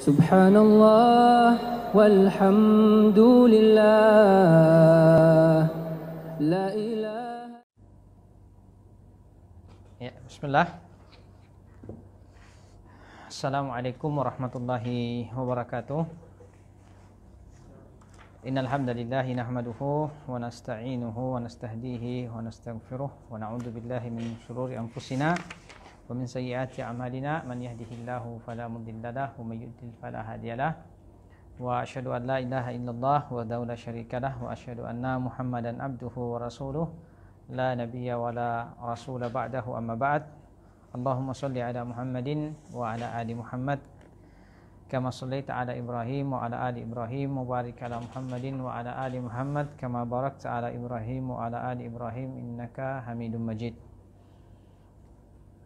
Subhanallah walhamdulillah la ilaha. Ya, bismillah. Assalamualaikum warahmatullahi wabarakatuh. Innal hamdalillahi nahmaduhu wa nasta'inuhu wa nastahdihi wa nastaghfiruh wa na'udzu billahi min shururi anfusina wa min sayyiati a'malina man yahdihillahu fala mudilla lahu wa may yudlil fala hadiyalah. Wa asyhadu an la ilaha illallah wahdahu la syarikalah wa asyhadu anna Muhammadan abduhu wa rasuluh la nabiyya wa la rasula ba'dahu amma ba'd. Allahumma shalli ala Muhammadin wa ala ali Muhammad kama shallaita ala Ibrahim wa ala ali Ibrahim wa barik ala Muhammadin wa ala ali Muhammad kama barakta ala Ibrahim wa ala ali Ibrahim innaka Hamidum Majid.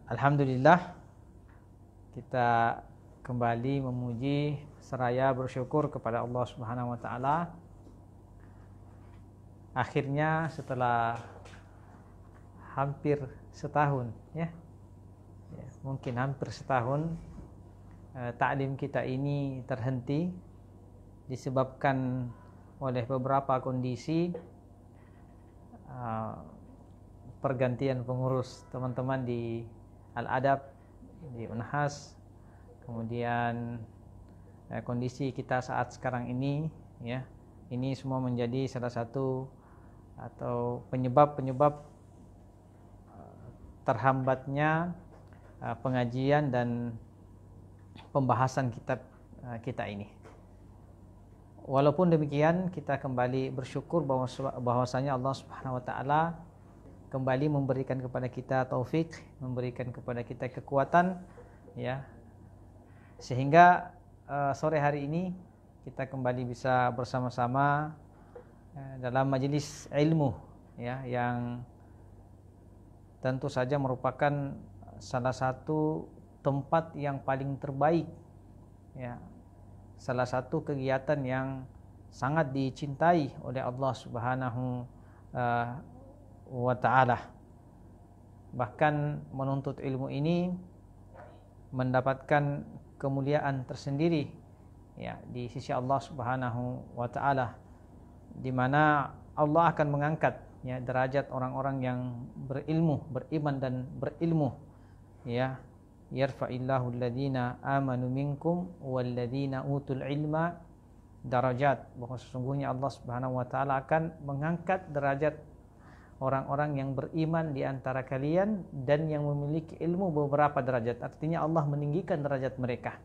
Alhamdulillah, kita kembali memuji seraya bersyukur kepada Allah Subhanahu wa taala. Akhirnya setelah hampir setahun ya, mungkin hampir setahun taklim kita ini terhenti disebabkan oleh beberapa kondisi, pergantian pengurus teman-teman di Al-Adab, di Unhas, kemudian kondisi kita saat sekarang ini ya, ini semua menjadi salah satu atau penyebab terhambatnya pengajian dan pembahasan kitab kita ini. Walaupun demikian, kita kembali bersyukur bahwasanya Allah Subhanahu wa taala kembali memberikan kepada kita taufik, memberikan kepada kita kekuatan ya, sehingga sore hari ini kita kembali bisa bersama-sama dalam majelis ilmu ya, yang tentu saja merupakan salah satu tempat yang paling terbaik ya, salah satu kegiatan yang sangat dicintai oleh Allah Subhanahu wa ta'ala. Bahkan menuntut ilmu ini mendapatkan kemuliaan tersendiri ya di sisi Allah Subhanahu wa ta'ala, di mana Allah akan mengangkat ya derajat orang-orang yang berilmu, beriman dan berilmu ya. Yarfa'illahu alladhina amanu minkum walladhina utul ilma darajat, bahwa sesungguhnya Allah Subhanahu wa taala akan mengangkat derajat orang-orang yang beriman di antara kalian dan yang memiliki ilmu beberapa derajat. Artinya Allah meninggikan derajat mereka.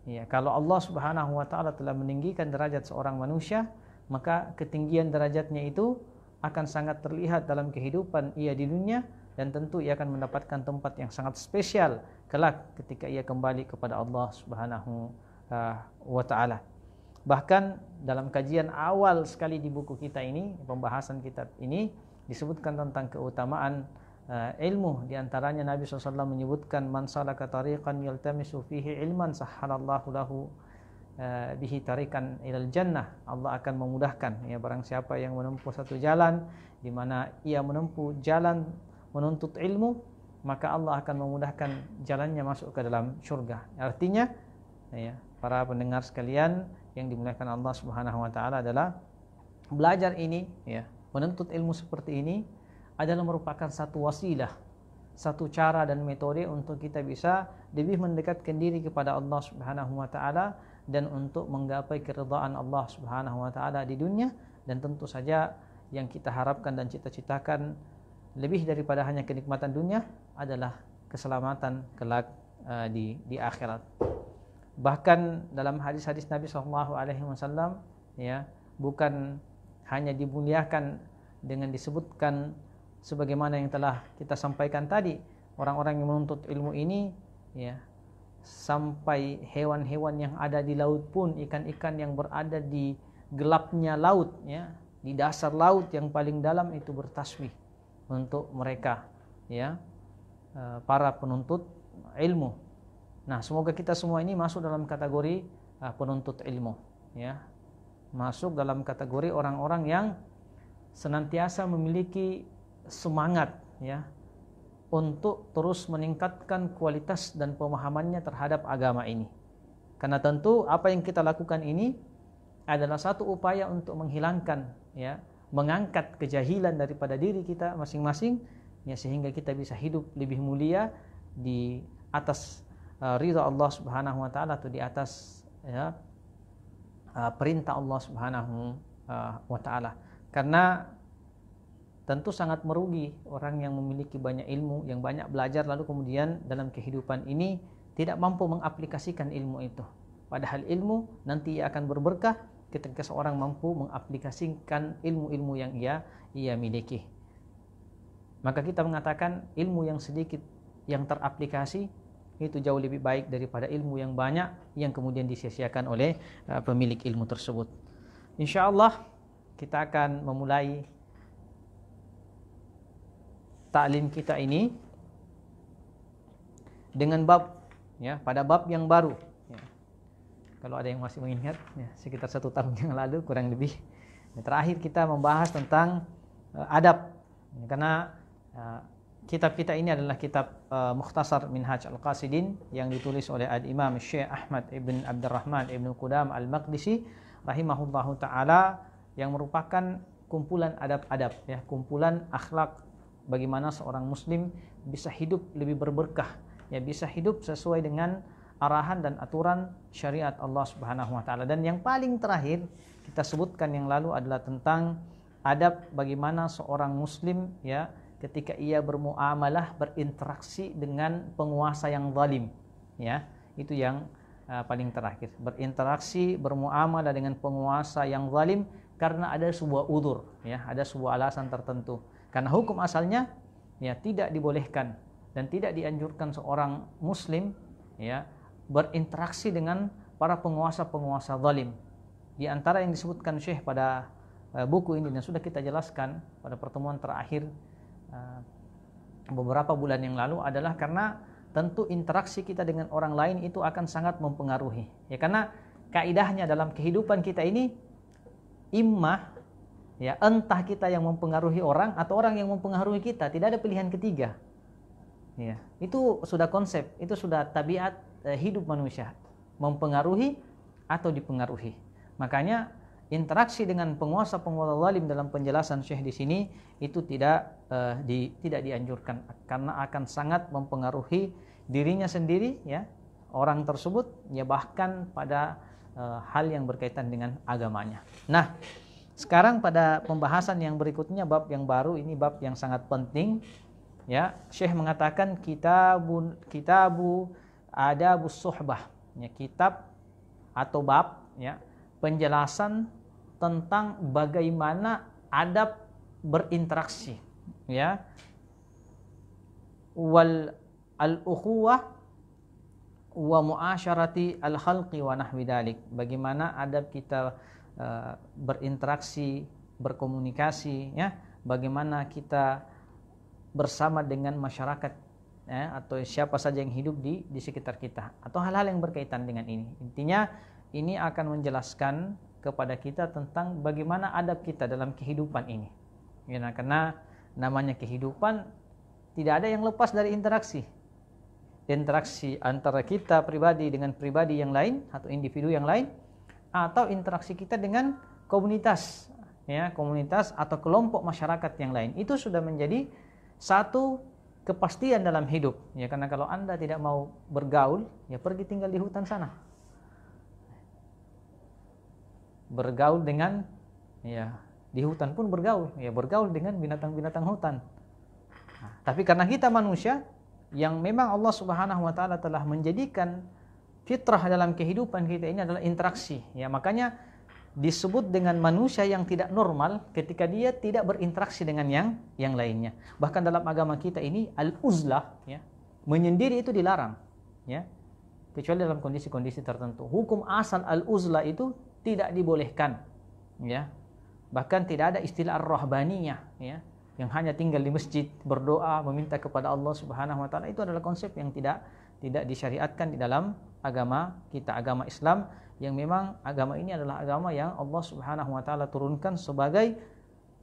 Ya, kalau Allah Subhanahu wa taala telah meninggikan derajat seorang manusia, maka ketinggian derajatnya itu akan sangat terlihat dalam kehidupan ia di dunia, dan tentu ia akan mendapatkan tempat yang sangat spesial kelak ketika ia kembali kepada Allah Subhanahu wa taala. Bahkan dalam kajian awal sekali di buku kita ini, pembahasan kitab ini, disebutkan tentang keutamaan ilmu. Di antaranya Nabi SAW menyebutkan, man salaka tariqan yaltamisu fihi ilman sahhalallahu lahu bihi tariqan ilal jannah. Allah akan memudahkan ya, barang siapa yang menempuh satu jalan di mana ia menempuh jalan menuntut ilmu, maka Allah akan memudahkan jalannya masuk ke dalam surga. Artinya ya, para pendengar sekalian yang dimuliakan Allah Subhanahu wa taala, adalah belajar ini ya, menuntut ilmu seperti ini adalah merupakan satu wasilah, satu cara dan metode untuk kita bisa lebih mendekatkan diri kepada Allah Subhanahu wa taala dan untuk menggapai keridhaan Allah Subhanahu wa taala di dunia, dan tentu saja yang kita harapkan dan cita-citakan lebih daripada hanya kenikmatan dunia adalah keselamatan kelak di akhirat. Bahkan dalam hadis-hadis Nabi SAW ya, bukan hanya dimuliakan dengan disebutkan sebagaimana yang telah kita sampaikan tadi, orang-orang yang menuntut ilmu ini ya, sampai hewan-hewan yang ada di laut pun, ikan-ikan yang berada di gelapnya laut ya, di dasar laut yang paling dalam itu bertasbih untuk mereka ya, para penuntut ilmu. Nah, semoga kita semua ini masuk dalam kategori penuntut ilmu ya, masuk dalam kategori orang-orang yang senantiasa memiliki semangat ya untuk terus meningkatkan kualitas dan pemahamannya terhadap agama ini. Karena tentu apa yang kita lakukan ini adalah satu upaya untuk menghilangkan, ya, mengangkat kejahilan daripada diri kita masing-masing, ya, sehingga kita bisa hidup lebih mulia di atas ridha Allah Subhanahu wa taala, atau di atas, ya, perintah Allah Subhanahu wa taala. Karena tentu sangat merugi orang yang memiliki banyak ilmu, yang banyak belajar, lalu kemudian dalam kehidupan ini tidak mampu mengaplikasikan ilmu itu. Padahal ilmu nanti ia akan berberkah ketika seorang mampu mengaplikasikan ilmu-ilmu yang ia miliki. Maka kita mengatakan ilmu yang sedikit yang teraplikasi itu jauh lebih baik daripada ilmu yang banyak yang kemudian disia-siakan oleh pemilik ilmu tersebut. Insyaallah kita akan memulai ta'lim kita ini dengan bab, ya, pada bab yang baru, ya. Kalau ada yang masih mengingat, ya, sekitar 1 tahun yang lalu kurang lebih, ya, terakhir kita membahas tentang adab, ya, karena kitab kita ini adalah kitab Mukhtasar Minhaj Al-Qasidin yang ditulis oleh Al-Imam Syekh Ahmad ibn Abdurrahman ibn Qudam Al-Maqdisi rahimahullahu ta'ala, yang merupakan kumpulan adab-adab, ya, kumpulan akhlak bagaimana seorang muslim bisa hidup lebih berberkah, ya, bisa hidup sesuai dengan arahan dan aturan syariat Allah Subhanahu wa taala. Dan yang paling terakhir kita sebutkan yang lalu adalah tentang adab bagaimana seorang muslim, ya, ketika ia bermuamalah, berinteraksi dengan penguasa yang zalim, ya, itu yang paling terakhir. Berinteraksi, bermuamalah dengan penguasa yang zalim karena ada sebuah udzur, ya, ada sebuah alasan tertentu. Karena hukum asalnya, ya, tidak dibolehkan dan tidak dianjurkan seorang muslim, ya, berinteraksi dengan para penguasa-penguasa zalim. Di antara yang disebutkan Syekh pada buku ini dan sudah kita jelaskan pada pertemuan terakhir beberapa bulan yang lalu adalah karena tentu interaksi kita dengan orang lain itu akan sangat mempengaruhi, ya, karena kaidahnya dalam kehidupan kita ini imma, ya, entah kita yang mempengaruhi orang atau orang yang mempengaruhi kita, tidak ada pilihan ketiga, ya. Itu sudah konsep, itu sudah tabiat hidup manusia, mempengaruhi atau dipengaruhi. Makanya interaksi dengan penguasa-penguasa zalim dalam penjelasan Syekh di sini itu tidak dianjurkan karena akan sangat mempengaruhi dirinya sendiri, ya, orang tersebut, ya, bahkan pada hal yang berkaitan dengan agamanya. Nah, sekarang pada pembahasan yang berikutnya, bab yang baru ini, bab yang sangat penting, ya. Syekh mengatakan kitabu adabus suhbah, ya, kitab atau bab, ya, penjelasan tentang bagaimana adab berinteraksi, ya, wal al-ukhuwah wa muasyarati al-khalqi wa nahwi dalik. Bagaimana adab kita berinteraksi, berkomunikasi, ya, bagaimana kita bersama dengan masyarakat, ya, atau siapa saja yang hidup di sekitar kita, atau hal-hal yang berkaitan dengan ini. Intinya ini akan menjelaskan kepada kita tentang bagaimana adab kita dalam kehidupan ini, ya, karena namanya kehidupan tidak ada yang lepas dari interaksi antara kita pribadi dengan pribadi yang lain atau individu yang lain, atau interaksi kita dengan komunitas, ya, komunitas atau kelompok masyarakat yang lain. Itu sudah menjadi satu kepastian dalam hidup, ya, karena kalau Anda tidak mau bergaul, ya, pergi tinggal di hutan sana, bergaul dengan, ya, di hutan pun bergaul, ya, bergaul dengan binatang-binatang hutan. Nah, tapi karena kita manusia yang memang Allah Subhanahu wa taala telah menjadikan fitrah dalam kehidupan kita ini adalah interaksi, ya, makanya disebut dengan manusia yang tidak normal ketika dia tidak berinteraksi dengan yang lainnya. Bahkan dalam agama kita ini al-uzlah, ya, menyendiri itu dilarang, ya, kecuali dalam kondisi-kondisi tertentu. Hukum asal al-uzlah itu tidak dibolehkan, ya. Bahkan tidak ada istilah ar-rahbaniyah, ya, yang hanya tinggal di masjid berdoa meminta kepada Allah Subhanahu wa taala. Itu adalah konsep yang tidak disyariatkan di dalam agama kita, agama Islam, yang memang agama ini adalah agama yang Allah Subhanahu wa taala turunkan sebagai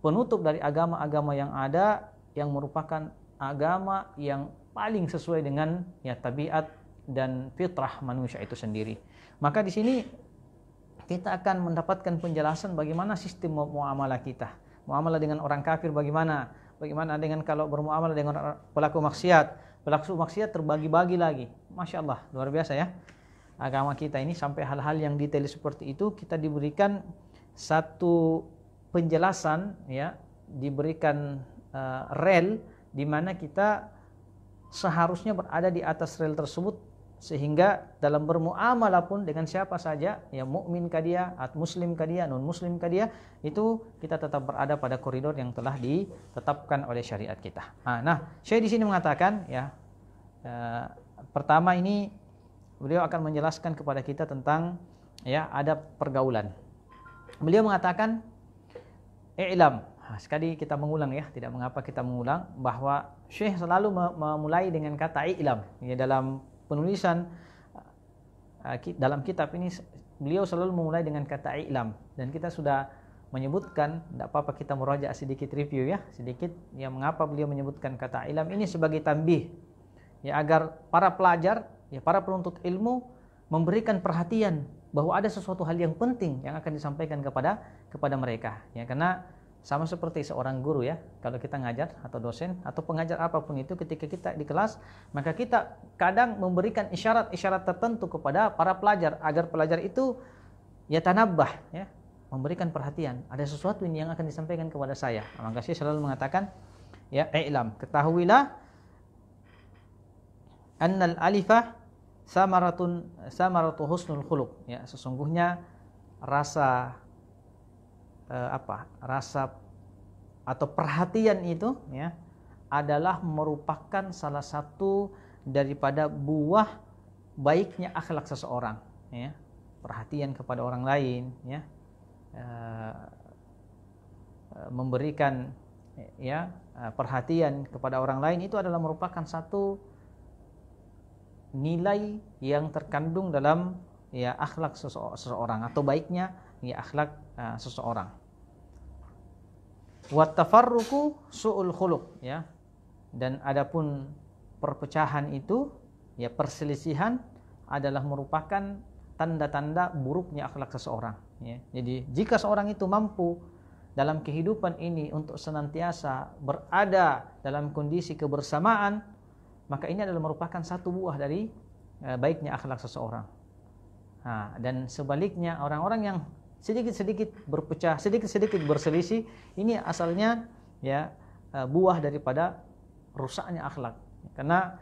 penutup dari agama-agama yang ada, yang merupakan agama yang paling sesuai dengan, ya, tabiat dan fitrah manusia itu sendiri. Maka di sini kita akan mendapatkan penjelasan bagaimana sistem muamalah kita. Muamalah dengan orang kafir bagaimana? Bagaimana dengan kalau bermuamalah dengan pelaku maksiat? Pelaku maksiat terbagi-bagi lagi. Masya Allah, luar biasa ya. Agama kita ini sampai hal-hal yang detail seperti itu kita diberikan satu penjelasan ya, diberikan rel di mana kita seharusnya berada di atas rel tersebut, sehingga dalam bermuamalah pun dengan siapa saja, ya mukmin kah dia, muslim kah dia, non muslim kah dia, itu kita tetap berada pada koridor yang telah ditetapkan oleh syariat kita. Nah, Syekh di sini mengatakan ya, pertama ini beliau akan menjelaskan kepada kita tentang ya adab pergaulan. Beliau mengatakan i'lam. Sekali kita mengulang ya, tidak mengapa kita mengulang, bahwa Syekh selalu memulai dengan kata i'lam. Ya, dalam penulisan dalam kitab ini beliau selalu memulai dengan kata i'lam, dan kita sudah menyebutkan, tidak apa-apa kita meraja sedikit review ya, sedikit ya, mengapa beliau menyebutkan kata i'lam ini sebagai tanbih ya, agar para pelajar ya, para penuntut ilmu memberikan perhatian bahwa ada sesuatu hal yang penting yang akan disampaikan kepada mereka ya. Karena sama seperti seorang guru ya, kalau kita ngajar atau dosen atau pengajar apapun itu, ketika kita di kelas, maka kita kadang memberikan isyarat-isyarat tertentu kepada para pelajar agar pelajar itu ya tanabbah ya, memberikan perhatian, ada sesuatu ini yang akan disampaikan kepada saya. Maka saya selalu mengatakan ya, i'lam, ketahuilah annal alifah samaratu husnul khuluq ya, sesungguhnya rasa rasa atau perhatian itu ya adalah merupakan salah satu daripada buah baiknya akhlak seseorang ya. Perhatian kepada orang lain ya, memberikan ya perhatian kepada orang lain itu adalah merupakan satu nilai yang terkandung dalam ya akhlak seseorang, atau baiknya ya akhlak seseorang. Wa tafarruqu su'ul khuluq ya. Dan adapun perpecahan itu ya, perselisihan adalah merupakan tanda-tanda buruknya akhlak seseorang ya. Jadi jika seorang itu mampu dalam kehidupan ini untuk senantiasa berada dalam kondisi kebersamaan, maka ini adalah merupakan satu buah dari baiknya akhlak seseorang. Dan sebaliknya orang-orang yang sedikit-sedikit berpecah, sedikit-sedikit berselisih, ini asalnya ya buah daripada rusaknya akhlak. Karena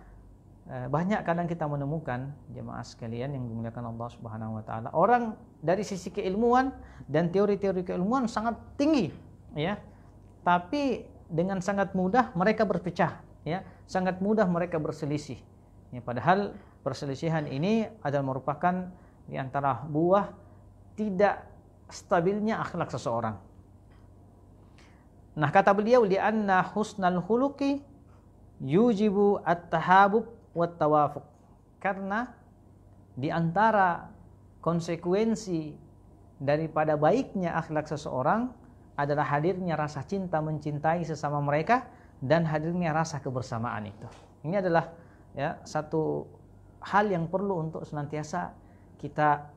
banyak kadang kita menemukan jemaah sekalian yang dimuliakan Allah Subhanahu wa taala, orang dari sisi keilmuan dan teori-teori keilmuan sangat tinggi ya, tapi dengan sangat mudah mereka berpecah ya, sangat mudah mereka berselisih ya, padahal perselisihan ini adalah merupakan di antara buah tidak stabilnya akhlak seseorang. Nah, kata beliau, li'anna husnal khuluqi yujibu at-tahabub wat tawafuq. Karena di antara konsekuensi daripada baiknya akhlak seseorang adalah hadirnya rasa cinta mencintai sesama mereka dan hadirnya rasa kebersamaan itu. Ini adalah ya satu hal yang perlu untuk senantiasa kita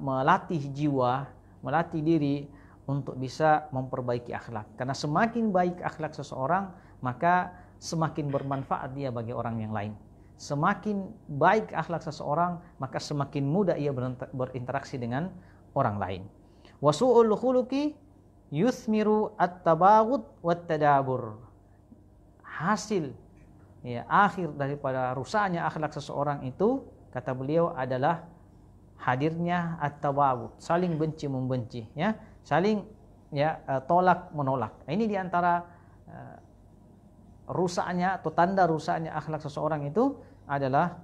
melatih jiwa, melatih diri untuk bisa memperbaiki akhlak. Karena semakin baik akhlak seseorang, maka semakin bermanfaat dia bagi orang yang lain. Semakin baik akhlak seseorang, maka semakin mudah ia berinteraksi dengan orang lain. Wasu'ul khuluqi yuthmiru at-tabaghud wat-tadabur. Hasil ya akhir daripada rusaknya akhlak seseorang itu, kata beliau, adalah hadirnya at-tabaghud, saling benci membenci ya, saling ya tolak menolak. Ini diantara rusaknya atau tanda rusaknya akhlak seseorang itu adalah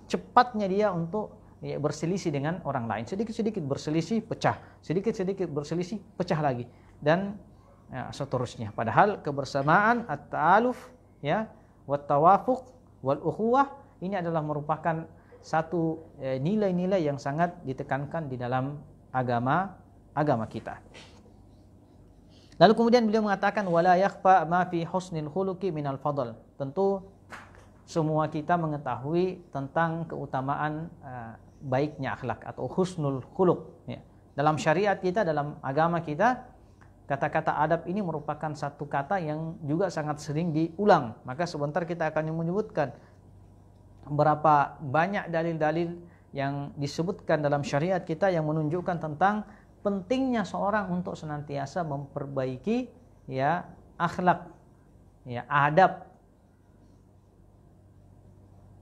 cepatnya dia untuk ya, berselisih dengan orang lain. Sedikit-sedikit berselisih pecah, sedikit-sedikit berselisih pecah lagi, dan ya, seterusnya. Padahal kebersamaan, at-ta'aluf ya, wat tawafuq wal ukhuwah, ini adalah merupakan satu nilai-nilai yang sangat ditekankan di dalam agama kita. Lalu kemudian beliau mengatakan wala yakhfa ma fi husnil khuluqi minal fadl. Tentu semua kita mengetahui tentang keutamaan baiknya akhlak atau husnul khuluq. Ya. Dalam syariat kita, dalam agama kita, kata-kata adab ini merupakan satu kata yang juga sangat sering diulang. Maka sebentar kita akan menyebutkan berapa banyak dalil-dalil yang disebutkan dalam syariat kita yang menunjukkan tentang pentingnya seorang untuk senantiasa memperbaiki ya akhlak, ya adab.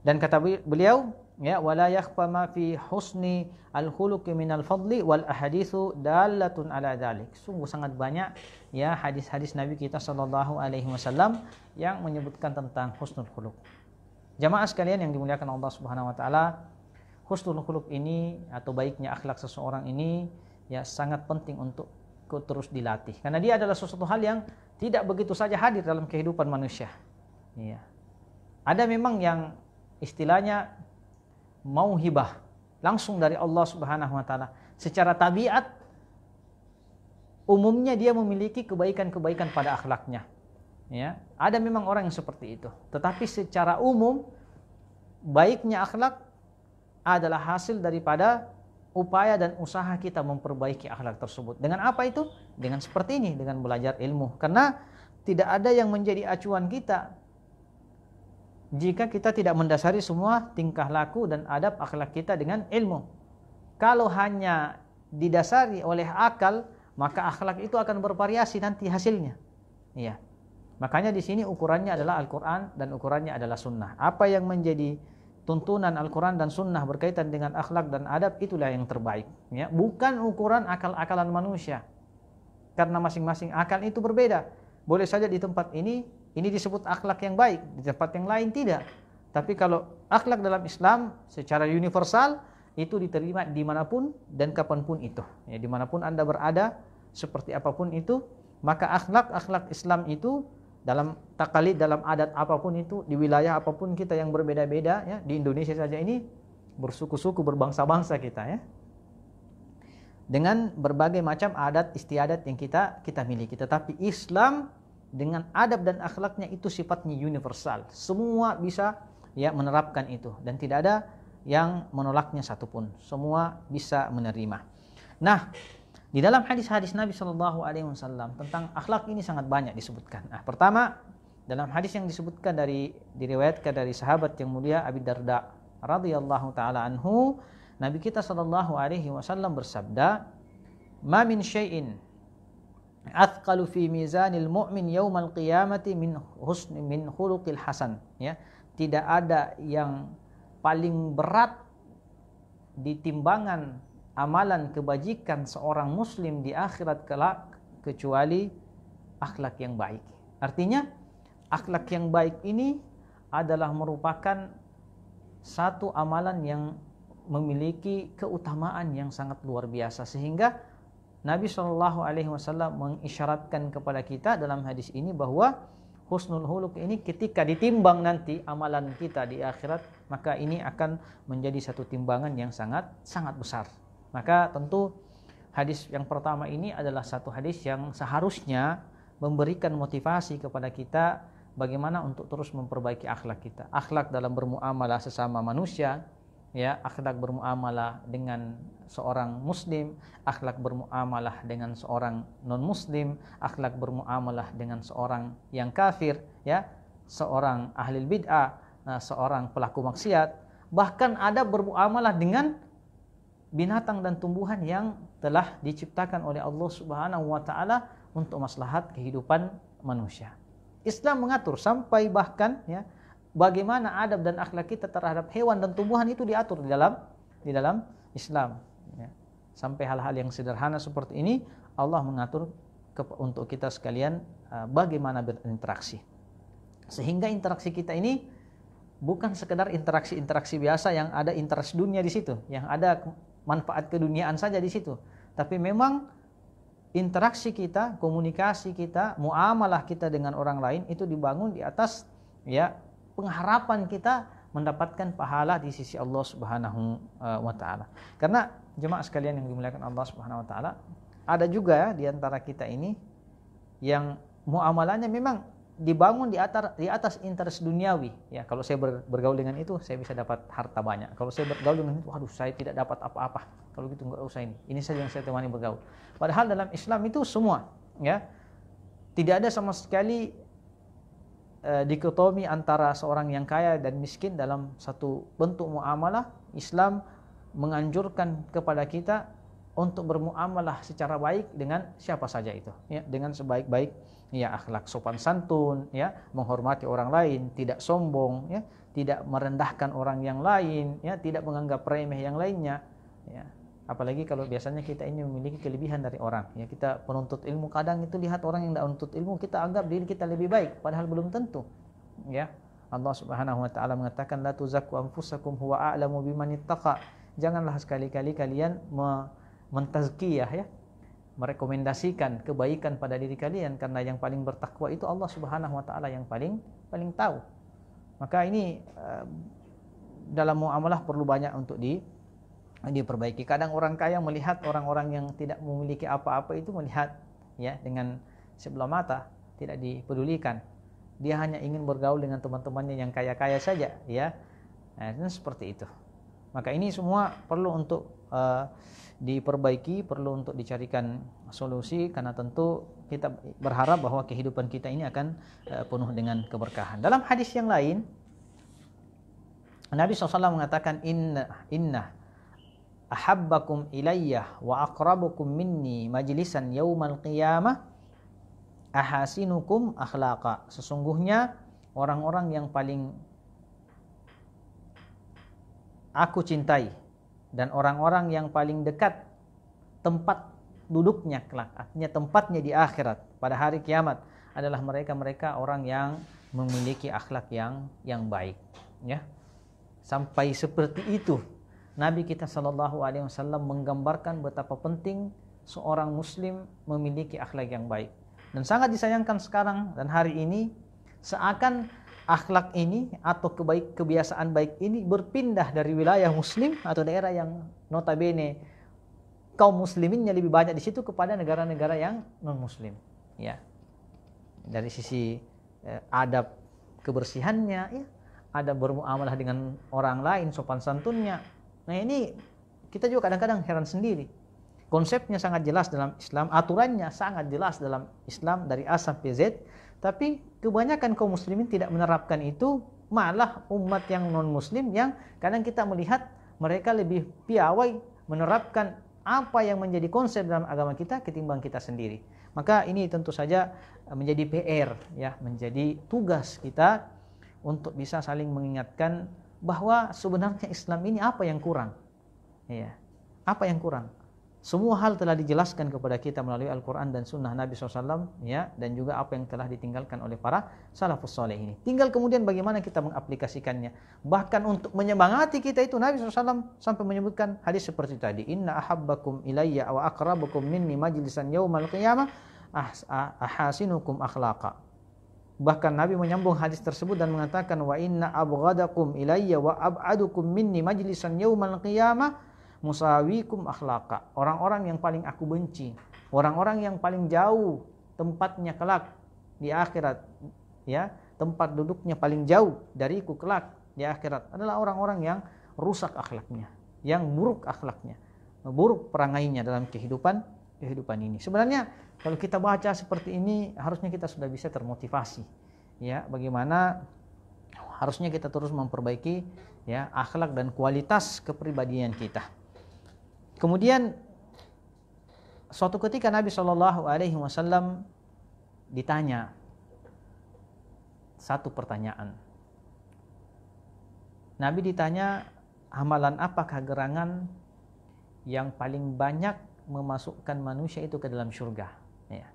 Dan kata beliau, ya wala yakhfa ma fi husni al-khuluqi minal fadli wal ahaditsu dalatun ala dzalik. Sungguh sangat banyak ya hadis-hadis Nabi kita sallallahu alaihi wasallam yang menyebutkan tentang husnul khuluq. Jamaah sekalian yang dimuliakan Allah Subhanahu wa taala, husnul khuluq ini atau baiknya akhlak seseorang ini ya sangat penting untuk terus dilatih. Karena dia adalah sesuatu hal yang tidak begitu saja hadir dalam kehidupan manusia. Iya. Ada memang yang istilahnya mauhibah langsung dari Allah Subhanahu wa taala. Secara tabiat umumnya dia memiliki kebaikan-kebaikan pada akhlaknya. Ya, ada memang orang yang seperti itu. Tetapi secara umum baiknya akhlak adalah hasil daripada upaya dan usaha kita memperbaiki akhlak tersebut. Dengan apa itu? Dengan seperti ini, dengan belajar ilmu. Karena tidak ada yang menjadi acuan kita jika kita tidak mendasari semua tingkah laku dan adab akhlak kita dengan ilmu. Kalau hanya didasari oleh akal, maka akhlak itu akan bervariasi nanti hasilnya. Iya. Makanya di sini ukurannya adalah Al-Qur'an dan ukurannya adalah sunnah. Apa yang menjadi tuntunan Al-Qur'an dan sunnah berkaitan dengan akhlak dan adab, itulah yang terbaik. Ya, bukan ukuran akal-akalan manusia. Karena masing-masing akal itu berbeda. Boleh saja di tempat ini disebut akhlak yang baik, di tempat yang lain tidak. Tapi kalau akhlak dalam Islam secara universal itu diterima dimanapun dan kapanpun itu. Ya, dimanapun Anda berada, seperti apapun itu, maka akhlak Islam itu dalam takalid, dalam adat apapun itu, di wilayah apapun kita yang berbeda-beda, ya, di Indonesia saja ini bersuku-suku, berbangsa-bangsa kita, ya, dengan berbagai macam adat istiadat yang kita miliki. Tetapi Islam dengan adab dan akhlaknya itu sifatnya universal. Semua bisa ya menerapkan itu dan tidak ada yang menolaknya satupun. Semua bisa menerima. Nah, di dalam hadis-hadis Nabi Shallallahu Alaihi Wasallam tentang akhlak ini sangat banyak disebutkan. Nah, pertama dalam hadis yang disebutkan diriwayatkan dari sahabat yang mulia Abi Darda radhiyallahu taala anhu, Nabi kita Shallallahu Alaihi Wasallam bersabda, "Ma min syai'in athqalu fi mizanil mu'min yaumal qiyamati min khuluqil hasan." Ya, tidak ada yang paling berat di timbangan amalan kebajikan seorang muslim di akhirat kelak kecuali akhlak yang baik. Artinya akhlak yang baik ini adalah merupakan satu amalan yang memiliki keutamaan yang sangat luar biasa, sehingga Nabi Shallallahu Alaihi Wasallam mengisyaratkan kepada kita dalam hadis ini bahwa husnul khuluq ini ketika ditimbang nanti amalan kita di akhirat, maka ini akan menjadi satu timbangan yang sangat besar. Maka tentu hadis yang pertama ini adalah satu hadis yang seharusnya memberikan motivasi kepada kita bagaimana untuk terus memperbaiki akhlak kita. Akhlak dalam bermuamalah sesama manusia, ya, akhlak bermuamalah dengan seorang muslim, akhlak bermuamalah dengan seorang non-muslim, akhlak bermuamalah dengan seorang yang kafir, ya, seorang ahli bid'ah, seorang pelaku maksiat, bahkan ada bermuamalah dengan binatang dan tumbuhan yang telah diciptakan oleh Allah Subhanahu wa taala untuk maslahat kehidupan manusia. Islam mengatur sampai bahkan ya bagaimana adab dan akhlak kita terhadap hewan dan tumbuhan itu diatur di dalam Islam, ya. Sampai hal-hal yang sederhana seperti ini Allah mengatur untuk kita sekalian bagaimana berinteraksi. Sehingga interaksi kita ini bukan sekedar interaksi biasa yang ada interaksi dunia di situ, yang ada manfaat keduniaan saja di situ. Tapi memang interaksi kita, komunikasi kita, muamalah kita dengan orang lain itu dibangun di atas ya pengharapan kita mendapatkan pahala di sisi Allah Subhanahu wa taala. Karena jemaah sekalian yang dimuliakan Allah Subhanahu wa taala, ada juga di antara kita ini yang muamalahnya memang dibangun di atas interest duniawi. Ya, kalau saya bergaul dengan itu, saya bisa dapat harta banyak. Kalau saya bergaul dengan itu, waduh, saya tidak dapat apa-apa. Kalau gitu nggak usah ini. Ini saja yang saya temani bergaul. Padahal dalam Islam itu semua, ya, tidak ada sama sekali dikotomi antara seorang yang kaya dan miskin dalam satu bentuk muamalah. Islam menganjurkan kepada kita untuk bermuamalah secara baik dengan siapa saja itu, ya, dengan sebaik-baik, ya, akhlak sopan santun, ya, menghormati orang lain, tidak sombong, ya, tidak merendahkan orang yang lain, ya, tidak menganggap remeh yang lainnya, ya. Apalagi kalau biasanya kita ini memiliki kelebihan dari orang, ya, kita penuntut ilmu, kadang itu lihat orang yang tidak menuntut ilmu, kita anggap diri kita lebih baik, padahal belum tentu, ya. Allah Subhanahu wa taala mengatakan la tuzakku anfusakum huwa a'lamu bimanittaqa. Janganlah sekali-kali kalian mentazkiyah, ya, merekomendasikan kebaikan pada diri kalian, karena yang paling bertakwa itu Allah Subhanahu wa taala yang paling tahu. Maka ini dalam muamalah perlu banyak untuk diperbaiki. Kadang orang kaya melihat orang-orang yang tidak memiliki apa-apa itu, melihat, ya, dengan sebelah mata, tidak dipedulikan. Dia hanya ingin bergaul dengan teman-temannya yang kaya-kaya saja, ya. Nah, seperti itu. Maka ini semua perlu untuk diperbaiki, perlu untuk dicarikan solusi, karena tentu kita berharap bahwa kehidupan kita ini akan penuh dengan keberkahan. Dalam hadis yang lain, Nabi SAW mengatakan, inna ahabbakum ilayya wa aqrabukum minni majlisan yaumal qiyamah ahasinukum akhlaqa. Sesungguhnya orang-orang yang paling aku cintai dan orang-orang yang paling dekat tempat duduknya kelak, artinya tempatnya di akhirat pada hari kiamat, adalah mereka-mereka orang yang memiliki akhlak yang baik, ya. Sampai seperti itu Nabi kita SAW menggambarkan betapa penting seorang muslim memiliki akhlak yang baik. Dan sangat disayangkan sekarang dan hari ini, seakan akhlak ini atau kebiasaan baik ini berpindah dari wilayah muslim atau daerah yang notabene kaum musliminnya lebih banyak di situ kepada negara-negara yang non muslim, ya. Dari sisi adab kebersihannya, ya, adab bermuamalah dengan orang lain, sopan santunnya. Nah, ini kita juga kadang-kadang heran sendiri. Konsepnya sangat jelas dalam Islam, aturannya sangat jelas dalam Islam dari A sampai Z, tapi kebanyakan kaum muslimin tidak menerapkan itu, malah umat yang non muslim yang kadang kita melihat mereka lebih piawai menerapkan apa yang menjadi konsep dalam agama kita ketimbang kita sendiri. Maka ini tentu saja menjadi PR, ya, menjadi tugas kita untuk bisa saling mengingatkan bahwa sebenarnya Islam ini apa yang kurang, ya, apa yang kurang. Semua hal telah dijelaskan kepada kita melalui Al-Quran dan Sunnah Nabi SAW, ya, dan juga apa yang telah ditinggalkan oleh para salafus saleh ini. Tinggal kemudian bagaimana kita mengaplikasikannya. Bahkan untuk menyemangati kita itu Nabi SAW sampai menyebutkan hadis seperti tadi, inna ahabbakum ilayya wa aqrabukum minni majlisan yaumal qiyamah ahasinukum akhlaqa. Bahkan Nabi menyambung hadis tersebut dan mengatakan, wa inna abghadakum ilayya wa ab'adukum minni majlisan yaumal qiyamah musawikum akhlaqa. Orang-orang yang paling aku benci, orang-orang yang paling jauh tempatnya kelak di akhirat, ya, tempat duduknya paling jauh dariku kelak di akhirat adalah orang-orang yang rusak akhlaknya, yang buruk akhlaknya, buruk perangainya dalam kehidupan ini. Sebenarnya kalau kita baca seperti ini, harusnya kita sudah bisa termotivasi, ya, bagaimana harusnya kita terus memperbaiki, ya, akhlak dan kualitas kepribadian kita. Kemudian suatu ketika Nabi SAW ditanya satu pertanyaan. Nabi ditanya, amalan apakah gerangan yang paling banyak memasukkan manusia itu ke dalam surga? Ya.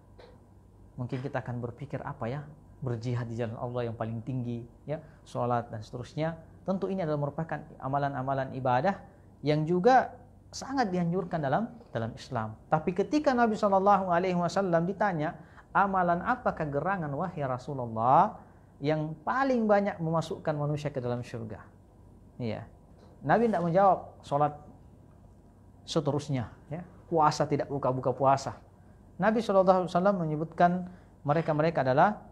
Mungkin kita akan berpikir, apa ya? Berjihad di jalan Allah yang paling tinggi, ya, sholat dan seterusnya. Tentu ini adalah merupakan amalan-amalan ibadah yang juga sangat dianjurkan dalam Islam. Tapi ketika Nabi SAW ditanya, amalan apakah gerangan wahai Rasulullah yang paling banyak memasukkan manusia ke dalam surga? Iya. Nabi tidak menjawab sholat seterusnya, ya, puasa tidak buka-buka puasa. Nabi SAW menyebutkan mereka adalah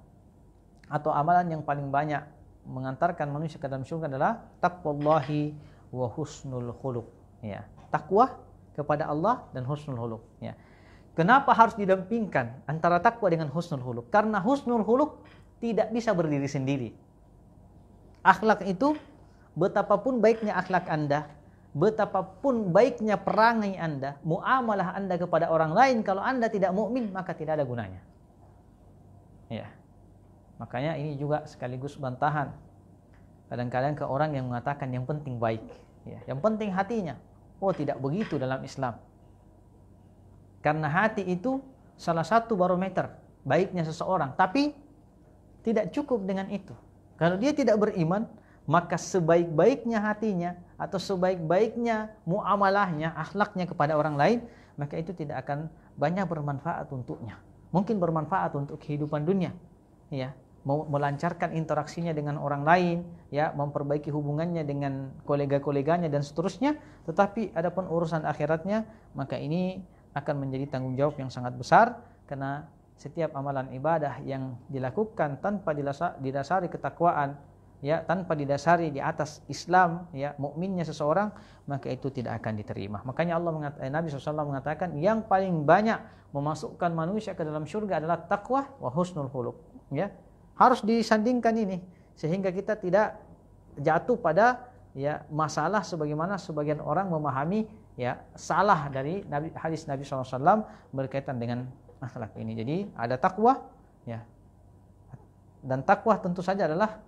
atau amalan yang paling banyak mengantarkan manusia ke dalam surga adalah taqwallahi wa husnul khuluq. Ya, takwa kepada Allah dan husnul khuluq. Ya. Kenapa harus didampingkan antara takwa dengan husnul khuluq? Karena husnul khuluq tidak bisa berdiri sendiri. Akhlak itu, betapapun baiknya akhlak Anda, betapapun baiknya perangai Anda, muamalah Anda kepada orang lain, kalau Anda tidak mukmin maka tidak ada gunanya. Ya. Makanya ini juga sekaligus bantahan kadang-kadang ke orang yang mengatakan yang penting baik, ya, yang penting hatinya. Oh, tidak begitu dalam Islam. Karena hati itu salah satu barometer baiknya seseorang, tapi tidak cukup dengan itu. Kalau dia tidak beriman, maka sebaik-baiknya hatinya atau sebaik-baiknya muamalahnya, akhlaknya kepada orang lain, maka itu tidak akan banyak bermanfaat untuknya. Mungkin bermanfaat untuk kehidupan dunia, ya, melancarkan interaksinya dengan orang lain, ya, memperbaiki hubungannya dengan kolega-koleganya dan seterusnya. Tetapi adapun urusan akhiratnya, maka ini akan menjadi tanggung jawab yang sangat besar, karena setiap amalan ibadah yang dilakukan tanpa didasari ketakwaan, ya, tanpa didasari di atas Islam, ya, mukminnya seseorang, maka itu tidak akan diterima. Makanya Nabi SAW mengatakan yang paling banyak memasukkan manusia ke dalam surga adalah takwa wa husnul khuluq. Ya, harus disandingkan ini sehingga kita tidak jatuh pada, ya, masalah sebagaimana sebagian orang memahami, ya, salah dari hadis Nabi SAW berkaitan dengan akhlak ini. Jadi ada takwa, ya, dan takwa tentu saja adalah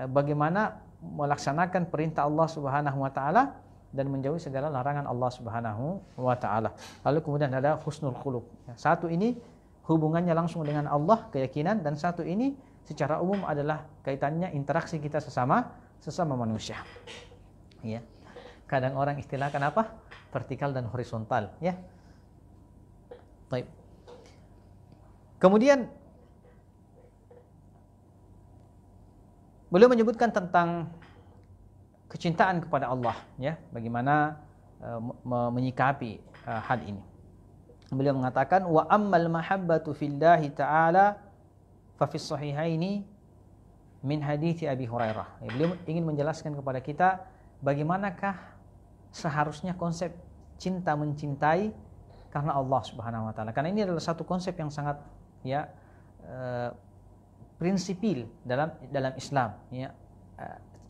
bagaimana melaksanakan perintah Allah Subhanahu wa taala dan menjauhi segala larangan Allah Subhanahu wa taala. Lalu kemudian ada husnul khuluq. Satu ini hubungannya langsung dengan Allah, keyakinan, dan satu ini secara umum adalah kaitannya interaksi kita sesama manusia. Ya. Kadang orang istilahkan apa? Vertikal dan horizontal, ya. Baik. Kemudian beliau menyebutkan tentang kecintaan kepada Allah, ya, bagaimana menyikapi hal ini. Beliau mengatakan wa ammal mahabbatu fillahi ta'ala fa fi sahihaini min hadits Abi Hurairah. Ya, beliau ingin menjelaskan kepada kita bagaimanakah seharusnya konsep cinta mencintai karena Allah Subhanahu wa taala. Karena ini adalah satu konsep yang sangat, ya, prinsipil dalam Islam, ya.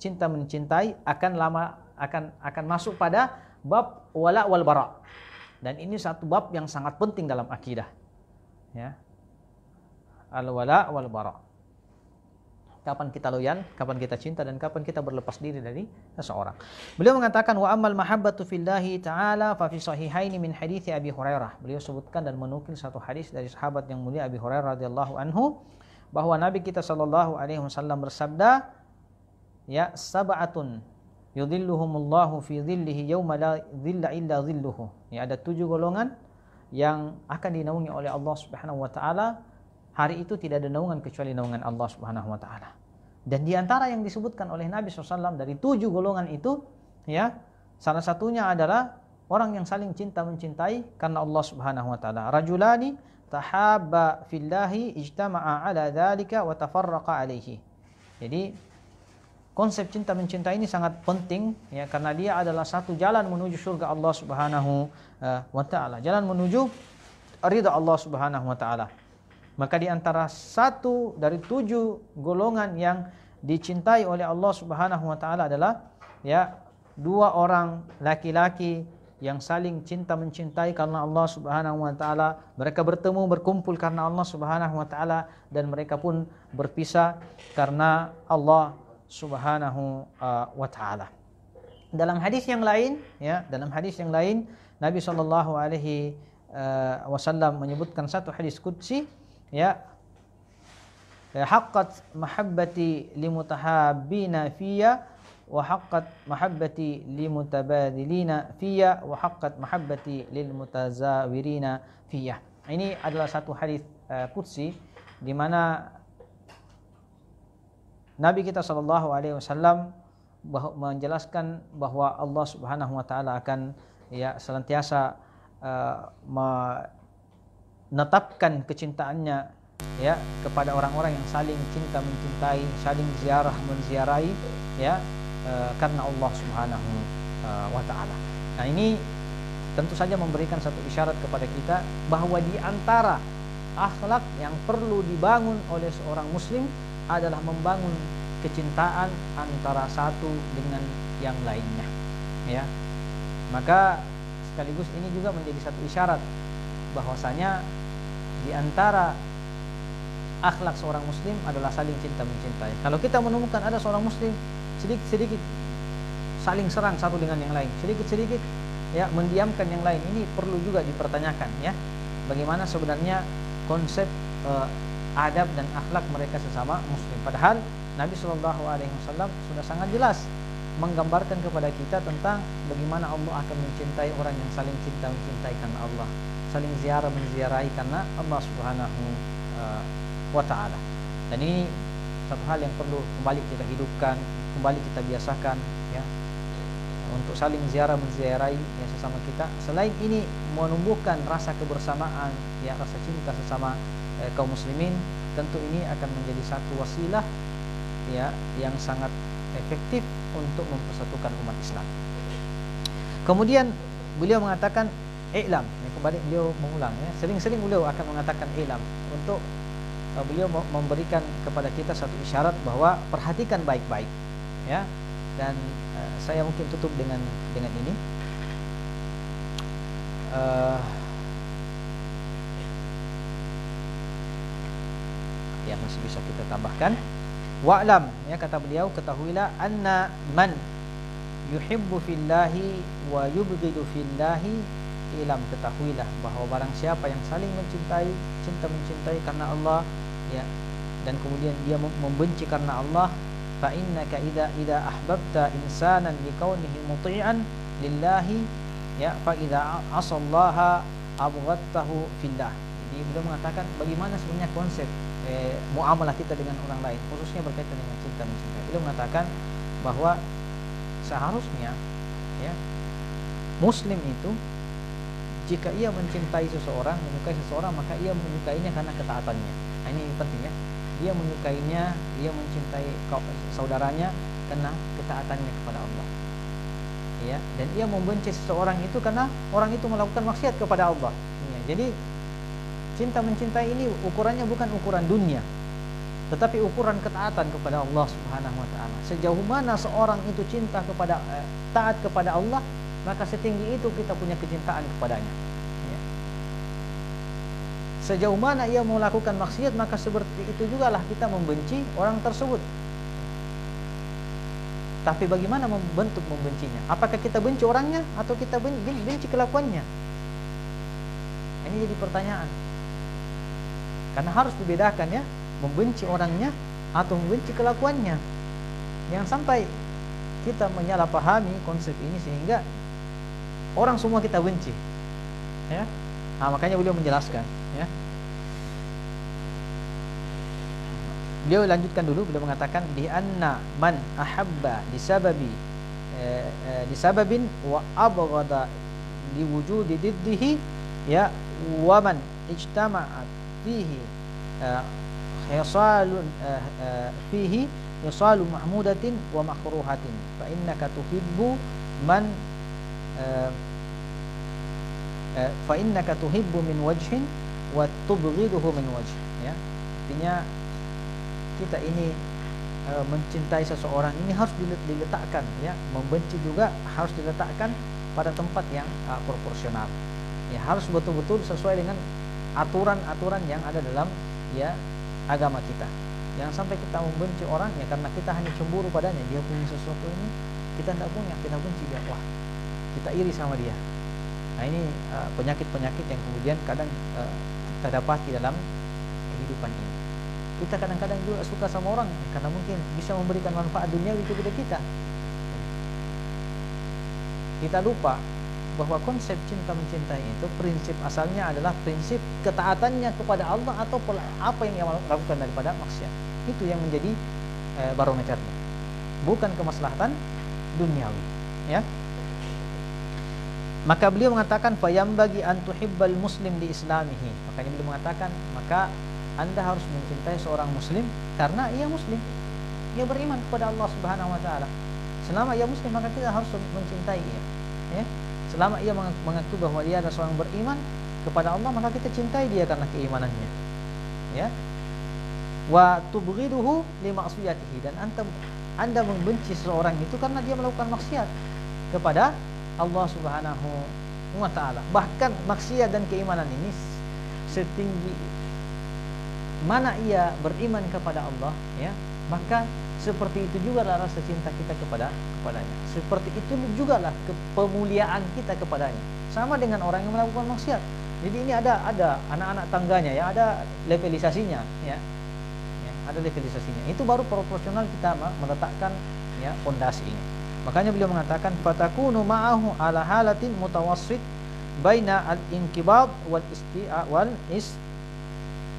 Cinta mencintai akan masuk pada bab wala wal bara. Dan ini satu bab yang sangat penting dalam akidah, ya. Al wala wal bara. Kapan kita loyal, kapan kita cinta, dan kapan kita berlepas diri dari seseorang. Beliau mengatakan wa ammal mahabbatu fillahi ta'ala fa fi sahihaini min hadits Abi Hurairah. Beliau sebutkan dan menukil satu hadis dari sahabat yang mulia Abi Hurairah radhiyallahu anhu, bahwa Nabi kita sallallahu alaihi wasallam bersabda, ya, sab'atun yudhilluhumullahu fi dhillihi yauma la dhilla illa dhilluhu. Ya, ada 7 golongan yang akan dinaungi oleh Allah Subhanahu wa taala. Hari itu tidak ada naungan kecuali naungan Allah Subhanahu wa taala. Dan di antara yang disebutkan oleh Nabi SAW dari 7 golongan itu, ya, salah satunya adalah orang yang saling cinta mencintai karena Allah Subhanahu wa taala. Rajulani tahabba fillahi ijtama'a ala dzalika wa tafarraqa alaihi. Jadi konsep cinta mencintai ini sangat penting, ya, karena dia adalah satu jalan menuju surga Allah Subhanahu wa taala, jalan menuju ridha Allah Subhanahu wa taala. Maka di antara satu dari 7 golongan yang dicintai oleh Allah Subhanahu wa taala adalah, ya, 2 orang laki-laki yang saling cinta mencintai karena Allah Subhanahu wa taala. Mereka bertemu, berkumpul karena Allah Subhanahu wa taala, dan mereka pun berpisah karena Allah Subhanahu wa taala. Dalam hadis yang lain, ya, Nabi sallallahu alaihi wasallam menyebutkan satu hadis qudsi, ya, haqqat mahabbati limutahabbina fiyya wa haqqat mahabbati limutabadilina fiyya wa haqqat mahabbati lilmutazawirina fiyya. Ini adalah satu hadis qudsi di mana Nabi kita sallallahu alaihi wasallam menjelaskan bahwa Allah Subhanahu wa taala akan, ya, senantiasa menetapkan kecintaannya ya kepada orang-orang yang saling cinta mencintai, saling ziarah menziarahi, ya karena Allah Subhanahu wa taala. Nah, ini tentu saja memberikan satu isyarat kepada kita bahwa di antara akhlak yang perlu dibangun oleh seorang muslim adalah membangun kecintaan antara satu dengan yang lainnya, ya. Maka sekaligus ini juga menjadi satu isyarat bahwasanya di antara akhlak seorang muslim adalah saling cinta mencintai. Kalau kita menemukan ada seorang muslim sedikit-sedikit saling serang satu dengan yang lain, sedikit-sedikit ya mendiamkan yang lain, ini perlu juga dipertanyakan, ya. Bagaimana sebenarnya konsep adab dan akhlak mereka sesama muslim. Padahal Nabi Shallallahu Alaihi Wasallam sudah sangat jelas menggambarkan kepada kita tentang bagaimana Allah akan mencintai orang yang saling cinta mencintai karena Allah, saling ziarah menziarahi karena Allah Subhanahu wa taala. Dan ini satu hal yang perlu kembali kita hidupkan, kembali kita biasakan, ya, untuk saling ziarah menziarahi ya sesama kita. Selain ini menumbuhkan rasa kebersamaan, ya, rasa cinta sesama kaum muslimin, tentu ini akan menjadi satu wasilah, ya, yang sangat efektif untuk mempersatukan umat Islam. Kemudian beliau mengatakan i'lam, ya, kembali beliau mengulang, ya, sering-sering beliau akan mengatakan i'lam untuk beliau memberikan kepada kita satu isyarat bahwa perhatikan baik-baik, ya. Dan saya mungkin tutup dengan ini. Ya, masih bisa kita tambahkan. Wa'lam, ya, kata beliau, ketahuilah anna man yuhibbu fillahi wa yubghidu fillahi, ilam, ketahuilah bahwa barang siapa yang saling mencintai, cinta mencintai karena Allah, ya, dan kemudian dia membenci karena Allah, fa innaka idza ahbabta insanan likaunihi muti'an lillahi, ya, fa idza asallaha abghadtahu fillah. Jadi beliau mengatakan bagaimana sebenarnya konsep muamalah kita dengan orang lain, khususnya berkaitan dengan cinta mencintai. Beliau mengatakan bahwa seharusnya, ya, muslim itu jika ia mencintai seseorang, menyukai seseorang, maka ia menyukainya karena ketaatannya. Nah, ini penting, ya. Dia menyukainya, ia mencintai saudaranya karena ketaatannya kepada Allah, ya. Dan ia membenci seseorang itu karena orang itu melakukan maksiat kepada Allah, ya. Jadi cinta mencintai ini ukurannya bukan ukuran dunia, tetapi ukuran ketaatan kepada Allah Subhanahu wa taala. Sejauh mana seorang itu cinta kepada taat kepada Allah, maka setinggi itu kita punya kecintaan kepadanya, ya. Sejauh mana ia melakukan maksiat, maka seperti itu jugalah kita membenci orang tersebut. Tapi bagaimana bentuk membencinya? Apakah kita benci orangnya atau kita benci kelakuannya? Ini jadi pertanyaan. Karena harus dibedakan, ya, membenci orangnya atau membenci kelakuannya. Jangan sampai kita menyalahpahami konsep ini sehingga orang semua kita benci, ya. Nah, makanya beliau menjelaskan, ya. Beliau lanjutkan dulu, beliau mengatakan bi anna man ahabba disababin wa abghada liwujudi diddihi, ya, wa man ijtama'at fihi hisalun fihi hisalu mahmudatin wa makruhatin fa innaka tuhibbu man fa innaka tuhibbu min wajhin wa tubghiduhu min wajh, ya. Artinya kita ini mencintai seseorang ini harus diletakkan, ya, membenci juga harus diletakkan pada tempat yang proporsional, ya, harus betul-betul sesuai dengan aturan-aturan yang ada dalam, ya, agama kita. Jangan sampai kita membenci orang, ya, karena kita hanya cemburu padanya, dia punya sesuatu ini kita tidak punya, kita benci dia, wah, kita iri sama dia. Nah, ini penyakit-penyakit yang kemudian kadang kita dapati dalam kehidupan ini. Kita kadang-kadang juga suka sama orang karena mungkin bisa memberikan manfaat duniawi kepada kita. Kita lupa bahwa konsep cinta mencintai itu prinsip asalnya adalah prinsip ketaatannya kepada Allah atau apa yang ia lakukan daripada maksiat. Itu yang menjadi barometernya, bukan kemaslahatan duniawi, ya. Maka beliau mengatakan fayambagi an tuhibbal muslim li islamihi. Makanya beliau mengatakan maka Anda harus mencintai seorang muslim karena ia muslim, ia beriman kepada Allah Subhanahu wa taala. Selama ia muslim maka kita harus mencintai ia, ya. Selama ia mengaku bahwa dia adalah seorang beriman kepada Allah, maka kita cintai dia karena keimanannya, ya. Wa tubghiduhu li ma'siyatihi, dan Anda membenci seseorang itu karena dia melakukan maksiat kepada Allah Subhanahu wa taala. Bahkan maksiat dan keimanan ini setinggi mana ia beriman kepada Allah, ya, maka seperti itu juga lah rasa cinta kita kepadanya. Seperti itu juga lah kepemuliaan kita kepadanya. Sama dengan orang yang melakukan maksiat. Jadi ini ada anak-anak tangganya, ya, ada levelisasinya, ya. Ada levelisasinya. Itu baru proporsional kita meletakkan, ya, fondasi ini. Makanya beliau mengatakan fatakunu ma'ahu ala halatin mutawassit baina al-inqibad wal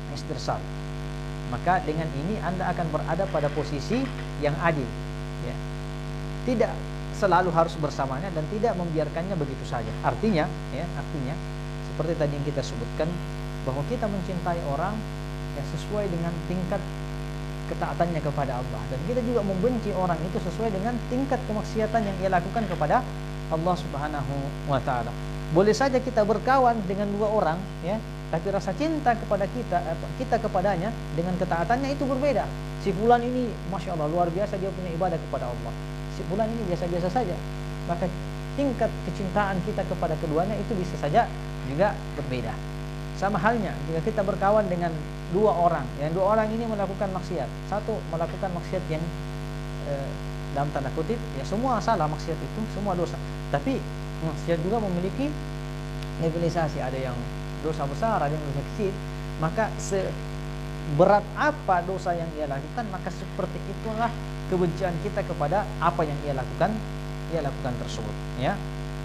istirsal. Maka dengan ini Anda akan berada pada posisi yang adil, ya. Tidak selalu harus bersamanya dan tidak membiarkannya begitu saja. Artinya seperti tadi yang kita sebutkan bahwa kita mencintai orang yang sesuai dengan tingkat ketaatannya kepada Allah, dan kita juga membenci orang itu sesuai dengan tingkat kemaksiatan yang ia lakukan kepada Allah Subhanahu wa taala. Boleh saja kita berkawan dengan dua orang, ya, tapi rasa cinta kepada kita kepadanya dengan ketaatannya itu berbeda. Si fulan ini Masya Allah luar biasa, dia punya ibadah kepada Allah. Si fulan ini biasa-biasa saja. Maka tingkat kecintaan kita kepada keduanya itu bisa saja juga berbeda. Sama halnya jika kita berkawan dengan dua orang, yang dua orang ini melakukan maksiat. Satu melakukan maksiat yang dalam tanda kutip, ya, semua salah maksiat itu, semua dosa. Tapi maksiat juga memiliki levelisasi, ada yang dosa besar, ada yang dosa kecil. Maka seberat apa dosa yang ia lakukan, maka seperti itulah kebencian kita kepada apa yang ia lakukan tersebut, ya.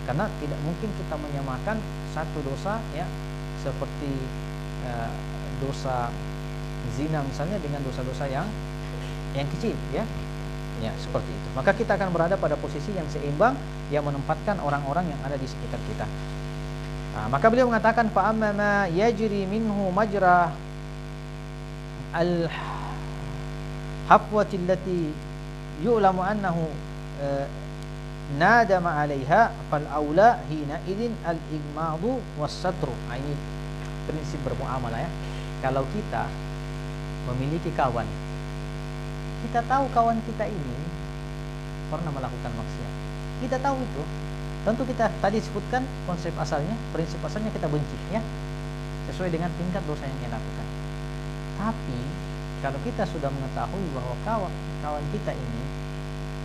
Karena tidak mungkin kita menyamakan satu dosa, ya, seperti dosa zina misalnya dengan dosa-dosa yang kecil, ya. Ya, seperti itu. Maka kita akan berada pada posisi yang seimbang, yang menempatkan orang-orang yang ada di sekitar kita. Nah, maka beliau mengatakan fa amma ma yajri minhu majra al hafwati allati yu'lamu annahu nadama 'alaiha fal aula hina idzin al igmadu was satru. Nah, ini prinsip bermuamalah, ya. Kalau kita memiliki kawan, kita tahu kawan kita ini pernah melakukan maksiat, kita tahu itu, tentu kita tadi sebutkan konsep asalnya, prinsip asalnya kita benci, ya, sesuai dengan tingkat dosa yang dia lakukan. Tapi kalau kita sudah mengetahui bahwa kawan kita ini,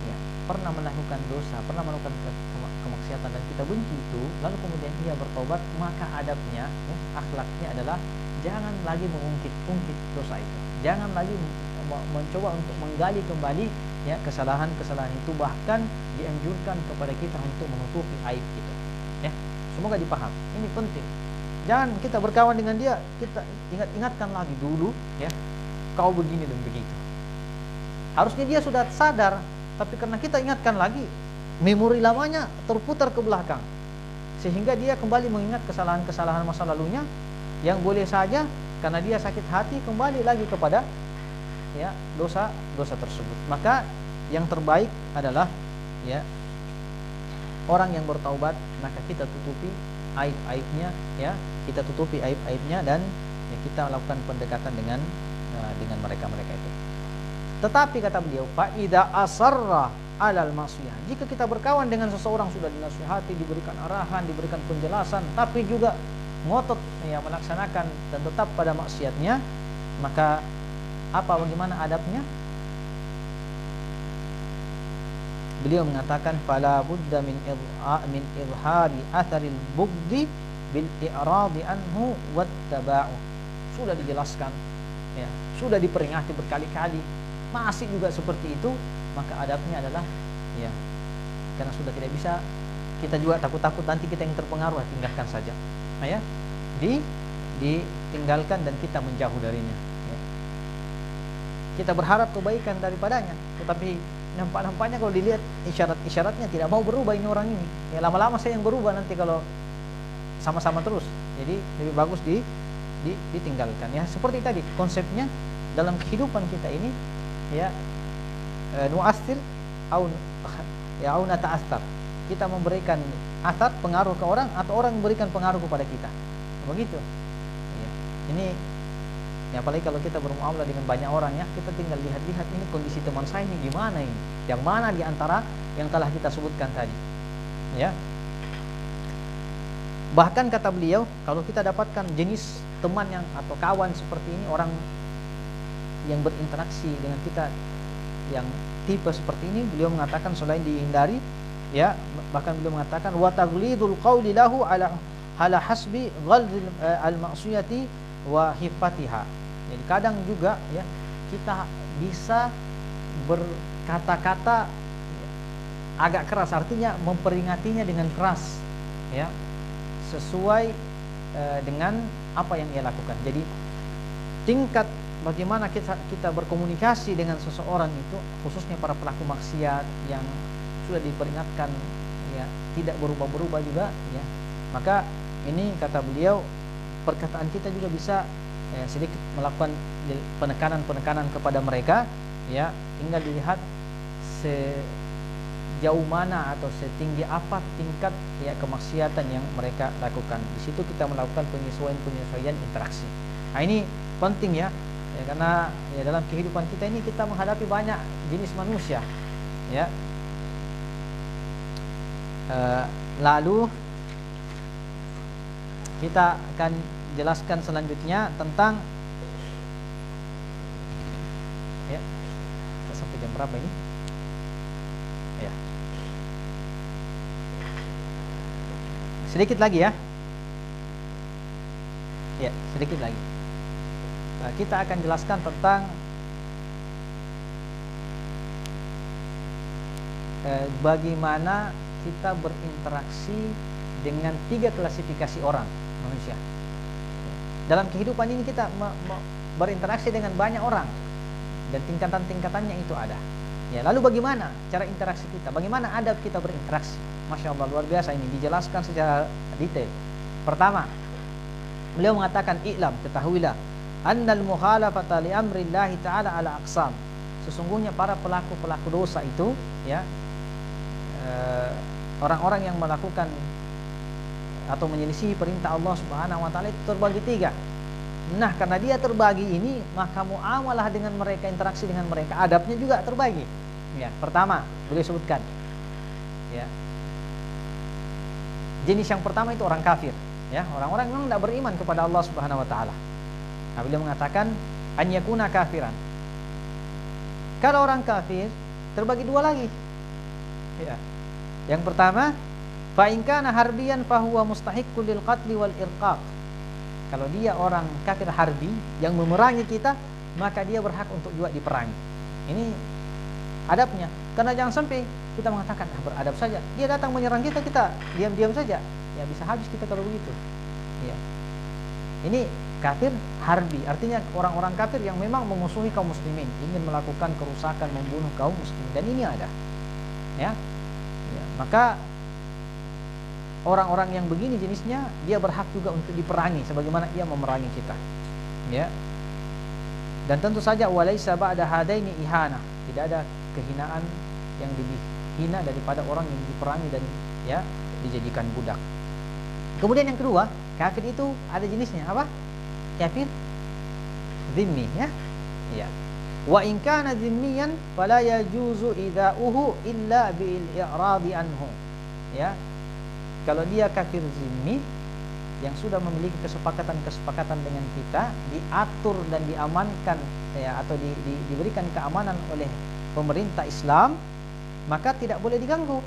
ya, pernah melakukan dosa, pernah melakukan kemaksiatan dan kita benci itu, lalu kemudian ia bertobat, maka adabnya, ya, akhlaknya adalah jangan lagi mengungkit dosa itu, jangan lagi mencoba untuk menggali kembali, ya, kesalahan-kesalahan itu, bahkan dianjurkan kepada kita untuk menutupi aib itu, ya. Semoga dipaham, ini penting. Jangan kita berkawan dengan dia, kita ingatkan lagi dulu, ya, kau begini dan begitu. Harusnya dia sudah sadar, tapi karena kita ingatkan lagi, memori lamanya terputar ke belakang, sehingga dia kembali mengingat kesalahan-kesalahan masa lalunya, yang boleh saja karena dia sakit hati kembali lagi kepada, ya, dosa tersebut. Maka yang terbaik adalah, ya, orang yang bertaubat, maka kita tutupi aib-aibnya, ya, kita tutupi aib-aibnya, dan, ya, kita lakukan pendekatan dengan mereka itu. Tetapi kata beliau, fa idza asarra alal masiyah, jika kita berkawan dengan seseorang sudah dinasihati, diberikan arahan, diberikan penjelasan, tapi juga ngotot, ya, melaksanakan dan tetap pada maksiatnya, maka bagaimana adabnya? Beliau mengatakan fala budda min izhari atharil bughdi bil i'radi anhu wattaba'u. Sudah dijelaskan, ya, sudah diperingati berkali-kali, masih juga seperti itu, maka adabnya adalah, ya, karena sudah tidak bisa, kita juga takut-takut nanti kita yang terpengaruh, tinggalkan saja, ya, ditinggalkan dan kita menjauh darinya, ya. Kita berharap kebaikan daripadanya, tetapi nampak-nampaknya kalau dilihat isyarat-isyaratnya tidak mau berubah ini orang ini, ya, lama-lama saya yang berubah nanti kalau sama-sama terus. Jadi lebih bagus ditinggalkan. Ya, seperti tadi konsepnya dalam kehidupan kita ini, ya, nu'athir au nata'athar. Kita memberikan athar, pengaruh ke orang, atau orang memberikan pengaruh kepada kita. Begitu. Ya. Ini ya, apalagi kalau kita bermuamalah dengan banyak orang, ya, kita tinggal lihat-lihat ini kondisi teman saya ini gimana ini. Yang mana di antara yang telah kita sebutkan tadi. Ya. Bahkan kata beliau, kalau kita dapatkan jenis teman yang atau kawan seperti ini, orang yang berinteraksi dengan kita yang tipe seperti ini, beliau mengatakan selain dihindari, ya, bahkan beliau mengatakan wa taghlidul qauli lahu ala hasbi ghalzil al-ma'siyati wa hifatiha. Jadi kadang juga, ya, kita bisa berkata-kata agak keras, artinya memperingatinya dengan keras, ya, sesuai dengan apa yang ia lakukan. Jadi tingkat bagaimana kita berkomunikasi dengan seseorang itu, khususnya para pelaku maksiat yang sudah diperingatkan, ya, tidak berubah-berubah juga, ya, maka ini kata beliau, perkataan kita juga bisa, ya, sedikit melakukan penekanan kepada mereka, ya, tinggal dilihat sejauh mana atau setinggi apa tingkat, ya, kemaksiatan yang mereka lakukan. Di situ kita melakukan penyesuaian interaksi. Nah, ini penting, ya, karena, ya, dalam kehidupan kita ini kita menghadapi banyak jenis manusia, ya. Lalu kita akan jelaskan selanjutnya tentang, ya, kita sampai jam berapa ini? Ya, sedikit lagi, ya. Ya, sedikit lagi. Kita akan jelaskan tentang bagaimana kita berinteraksi dengan 3 klasifikasi orang manusia. Dalam kehidupan ini kita berinteraksi dengan banyak orang dan tingkatan-tingkatannya itu ada. Ya, lalu bagaimana cara interaksi kita? Bagaimana adab kita berinteraksi? Masya Allah, luar biasa ini dijelaskan secara detail. Pertama, beliau mengatakan, i'lam, ketahuilah, annal mukhalafata li amrillahi ta'ala ala aqsam. Sesungguhnya para pelaku dosa itu, ya, orang-orang yang melakukan atau menyelisihi perintah Allah Subhanahu wa taala itu terbagi 3. Nah, karena dia terbagi ini, maka muamalah dengan mereka, interaksi dengan mereka, adabnya juga terbagi. Ya, pertama, beliau sebutkan, ya, jenis yang pertama itu orang kafir, ya, orang-orang yang tidak beriman kepada Allah Subhanahu wa taala. Nah, beliau mengatakan an yakuna kafiran. Kalau orang kafir terbagi 2 lagi. Ya. Yang pertama, fa in kana harbiyan fa huwa mustahiqqul lil qatl wal irqaq. Kalau dia orang kafir harbi yang memerangi kita, maka dia berhak untuk juga diperangi. Ini adabnya. Karena jangan sampai kita mengatakan, beradab saja. Dia datang menyerang kita, kita diam-diam saja. Ya, bisa habis kita kalau begitu. Ya. Ini kafir harbi, artinya orang-orang kafir yang memang memusuhi kaum muslimin, ingin melakukan kerusakan, membunuh kaum muslimin, dan ini ada. Ya. Ya, maka orang-orang yang begini jenisnya, dia berhak juga untuk diperangi sebagaimana ia memerangi kita. Ya. Dan tentu saja walaisa ba'da hadaini ihana. Tidak ada kehinaan yang lebih hina daripada orang yang diperangi dan, ya, dijadikan budak. Kemudian yang kedua, kafir itu ada jenisnya apa? Kafir zimmi, ya. Ya. Wa in kana zimmiyan fala yajuzu ida'uhu illa bil i'radi anhu. Ya. Kalau dia kafir zimmi yang sudah memiliki kesepakatan dengan kita, diatur dan diamankan, ya, atau diberikan keamanan oleh pemerintah Islam, maka tidak boleh diganggu.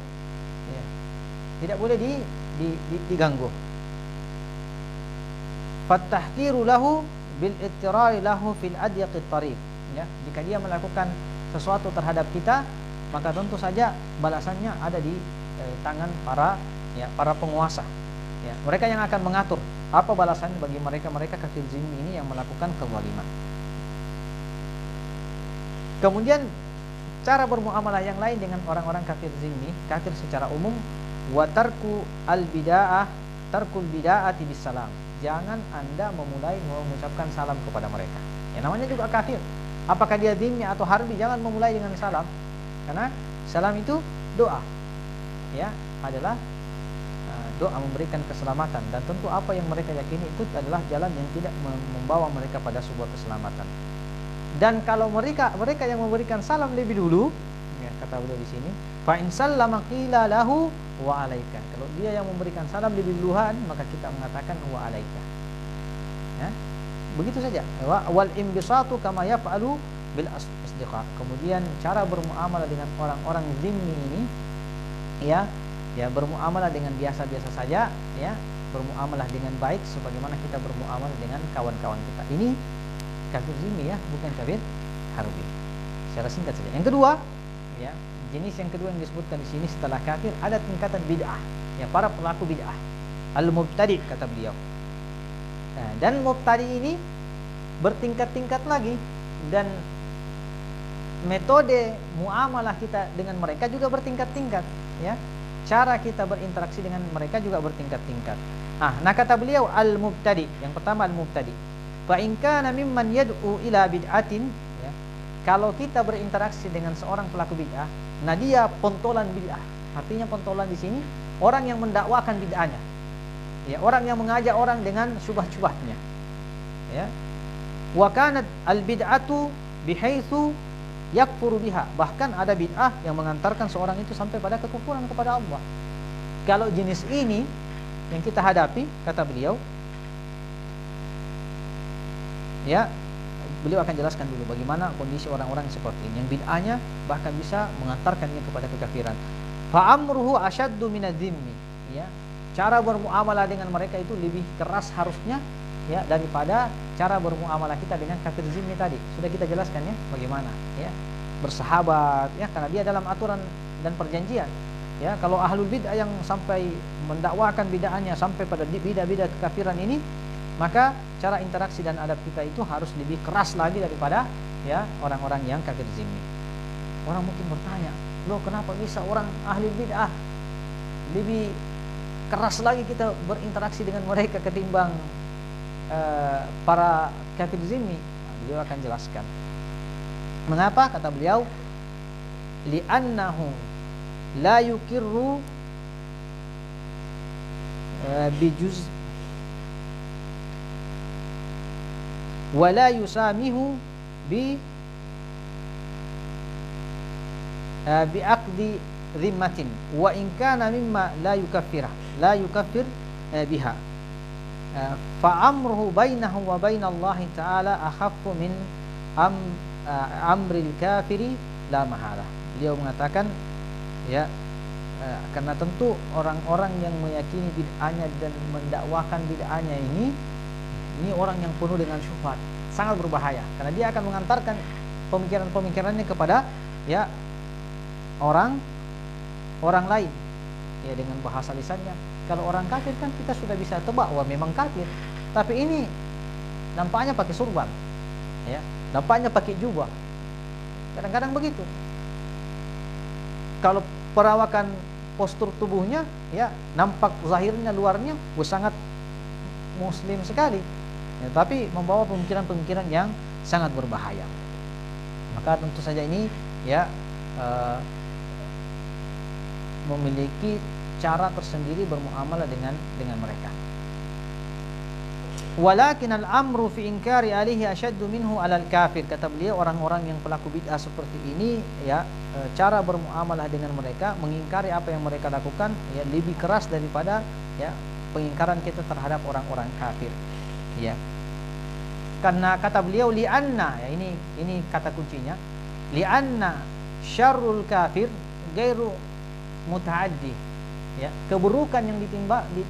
Ya. Tidak boleh diganggu. Fatahkiru lahu bil ittirari lahu fil adyaqit tariq. Ya, jika dia melakukan sesuatu terhadap kita, maka tentu saja balasannya ada di tangan para penguasa. Ya, mereka yang akan mengatur apa balasannya bagi mereka kafir zimmi ini yang melakukan kezaliman. Kemudian cara bermuamalah yang lain dengan orang-orang kafir zimmi, kafir secara umum, wa tarkul bid'ati bisalam. jangan Anda memulai mengucapkan salam kepada mereka. Ya, namanya juga kafir. Apakah dia dhimmi atau harbi, jangan memulai dengan salam. Karena salam itu doa. Ya, adalah doa memberikan keselamatan, dan tentu apa yang mereka yakini itu adalah jalan yang tidak membawa mereka pada sebuah keselamatan. Dan kalau mereka yang memberikan salam lebih dulu, ya, kata beliau di sini, fa in sallama qila lahu wa alaika. Kalau dia yang memberikan salam lebih duluan, maka kita mengatakan wa alaika. Ya, begitu saja. Wal imbisatu kama yaf'alu bil asdiqa. Kemudian cara bermuamalah dengan orang-orang zimmi ini, ya bermuamalah dengan biasa-biasa saja, ya, bermuamalah dengan baik sebagaimana kita bermuamalah dengan kawan-kawan kita. Ini kafir zimmi, ya, bukan kafir harbi. Secara singkat saja. Yang kedua, ya, jenis yang kedua yang disebutkan di sini setelah kafir, ada tingkatan bid'ah, ya, para pelaku bid'ah, al-mubtadi, kata beliau. Nah, dan mubtadi ini bertingkat-tingkat lagi, dan metode muamalah kita dengan mereka juga bertingkat-tingkat, ya. Cara kita berinteraksi dengan mereka juga bertingkat-tingkat. Nah, kata beliau al-mubtadi, yang pertama al-mubtadi. Fa in kana mimman yad'u ila bid'atin, ya. Kalau kita berinteraksi dengan seorang pelaku bid'ah, nah dia pontolan bid'ah. Artinya pontolan di sini orang yang mendakwakan bid'ahnya. Ya, orang yang mengajak orang dengan syubhat-syubhatnya. Ya. Wa kanat al-bid'atu bihaitsu yakfuru biha. Bahkan ada bid'ah yang mengantarkan seorang itu sampai pada kekufuran kepada Allah. Kalau jenis ini yang kita hadapi, kata beliau, ya, beliau akan jelaskan dulu bagaimana kondisi orang-orang seperti ini, yang bid'ahnya bahkan bisa mengantarkannya kepada kekafiran. Fa amruhu asyaddu minadh-dhimmi, ya. Cara bermuamalah dengan mereka itu lebih keras harusnya, ya, daripada cara bermuamalah kita dengan kafir zimmi tadi. Sudah kita jelaskan, ya, bagaimana, ya, bersahabat, ya, karena dia dalam aturan dan perjanjian. Ya, kalau ahlul bid'ah yang sampai mendakwakan bid'ahnya sampai pada bid'ah kekafiran ini, maka cara interaksi dan adab kita itu harus lebih keras lagi daripada, ya, orang-orang yang kafir zimmi. Orang mungkin bertanya, loh, kenapa bisa orang ahli bid'ah lebih keras lagi kita berinteraksi dengan mereka ketimbang para kafir zimmi? Nah, beliau akan jelaskan mengapa. Kata beliau, li'annahu la yukirru bijuz wa la yusamihu bi'aqdi dhimmatin wa in kana mimma la yukaffir biha. Fa'amruhu bainahu wa bainallahi ta'ala akhaffu min amril kafiri la mahalah. Beliau mengatakan, ya, karena tentu orang-orang yang meyakini bid'ahnya dan mendakwakan bid'ahnya ini orang yang penuh dengan syubhat, sangat berbahaya, karena dia akan mengantarkan pemikiran-pemikirannya kepada, ya, orang lain, ya, dengan bahasa lisannya. Kalau orang kafir kan kita sudah bisa tebak, wah, memang kafir. Tapi ini nampaknya pakai surban, ya, nampaknya pakai jubah. Kadang-kadang begitu. Kalau perawakan postur tubuhnya, ya, nampak zahirnya, luarnya sangat muslim sekali, ya, tapi membawa pemikiran-pemikiran yang sangat berbahaya. Maka tentu saja ini, ya, memiliki cara tersendiri bermuamalah dengan mereka. Walakin al-amru fi inkari alihi asyaddu minhu alal kafir. Kata beliau, orang-orang yang pelaku bid'ah seperti ini, ya, cara bermuamalah dengan mereka, mengingkari apa yang mereka lakukan, ya, lebih keras daripada, ya, pengingkaran kita terhadap orang-orang kafir, ya. Karena kata beliau, li'anna, ya, ini kata kuncinya, li'anna syarrul kafir gairu muta'addi, ya, keburukan yang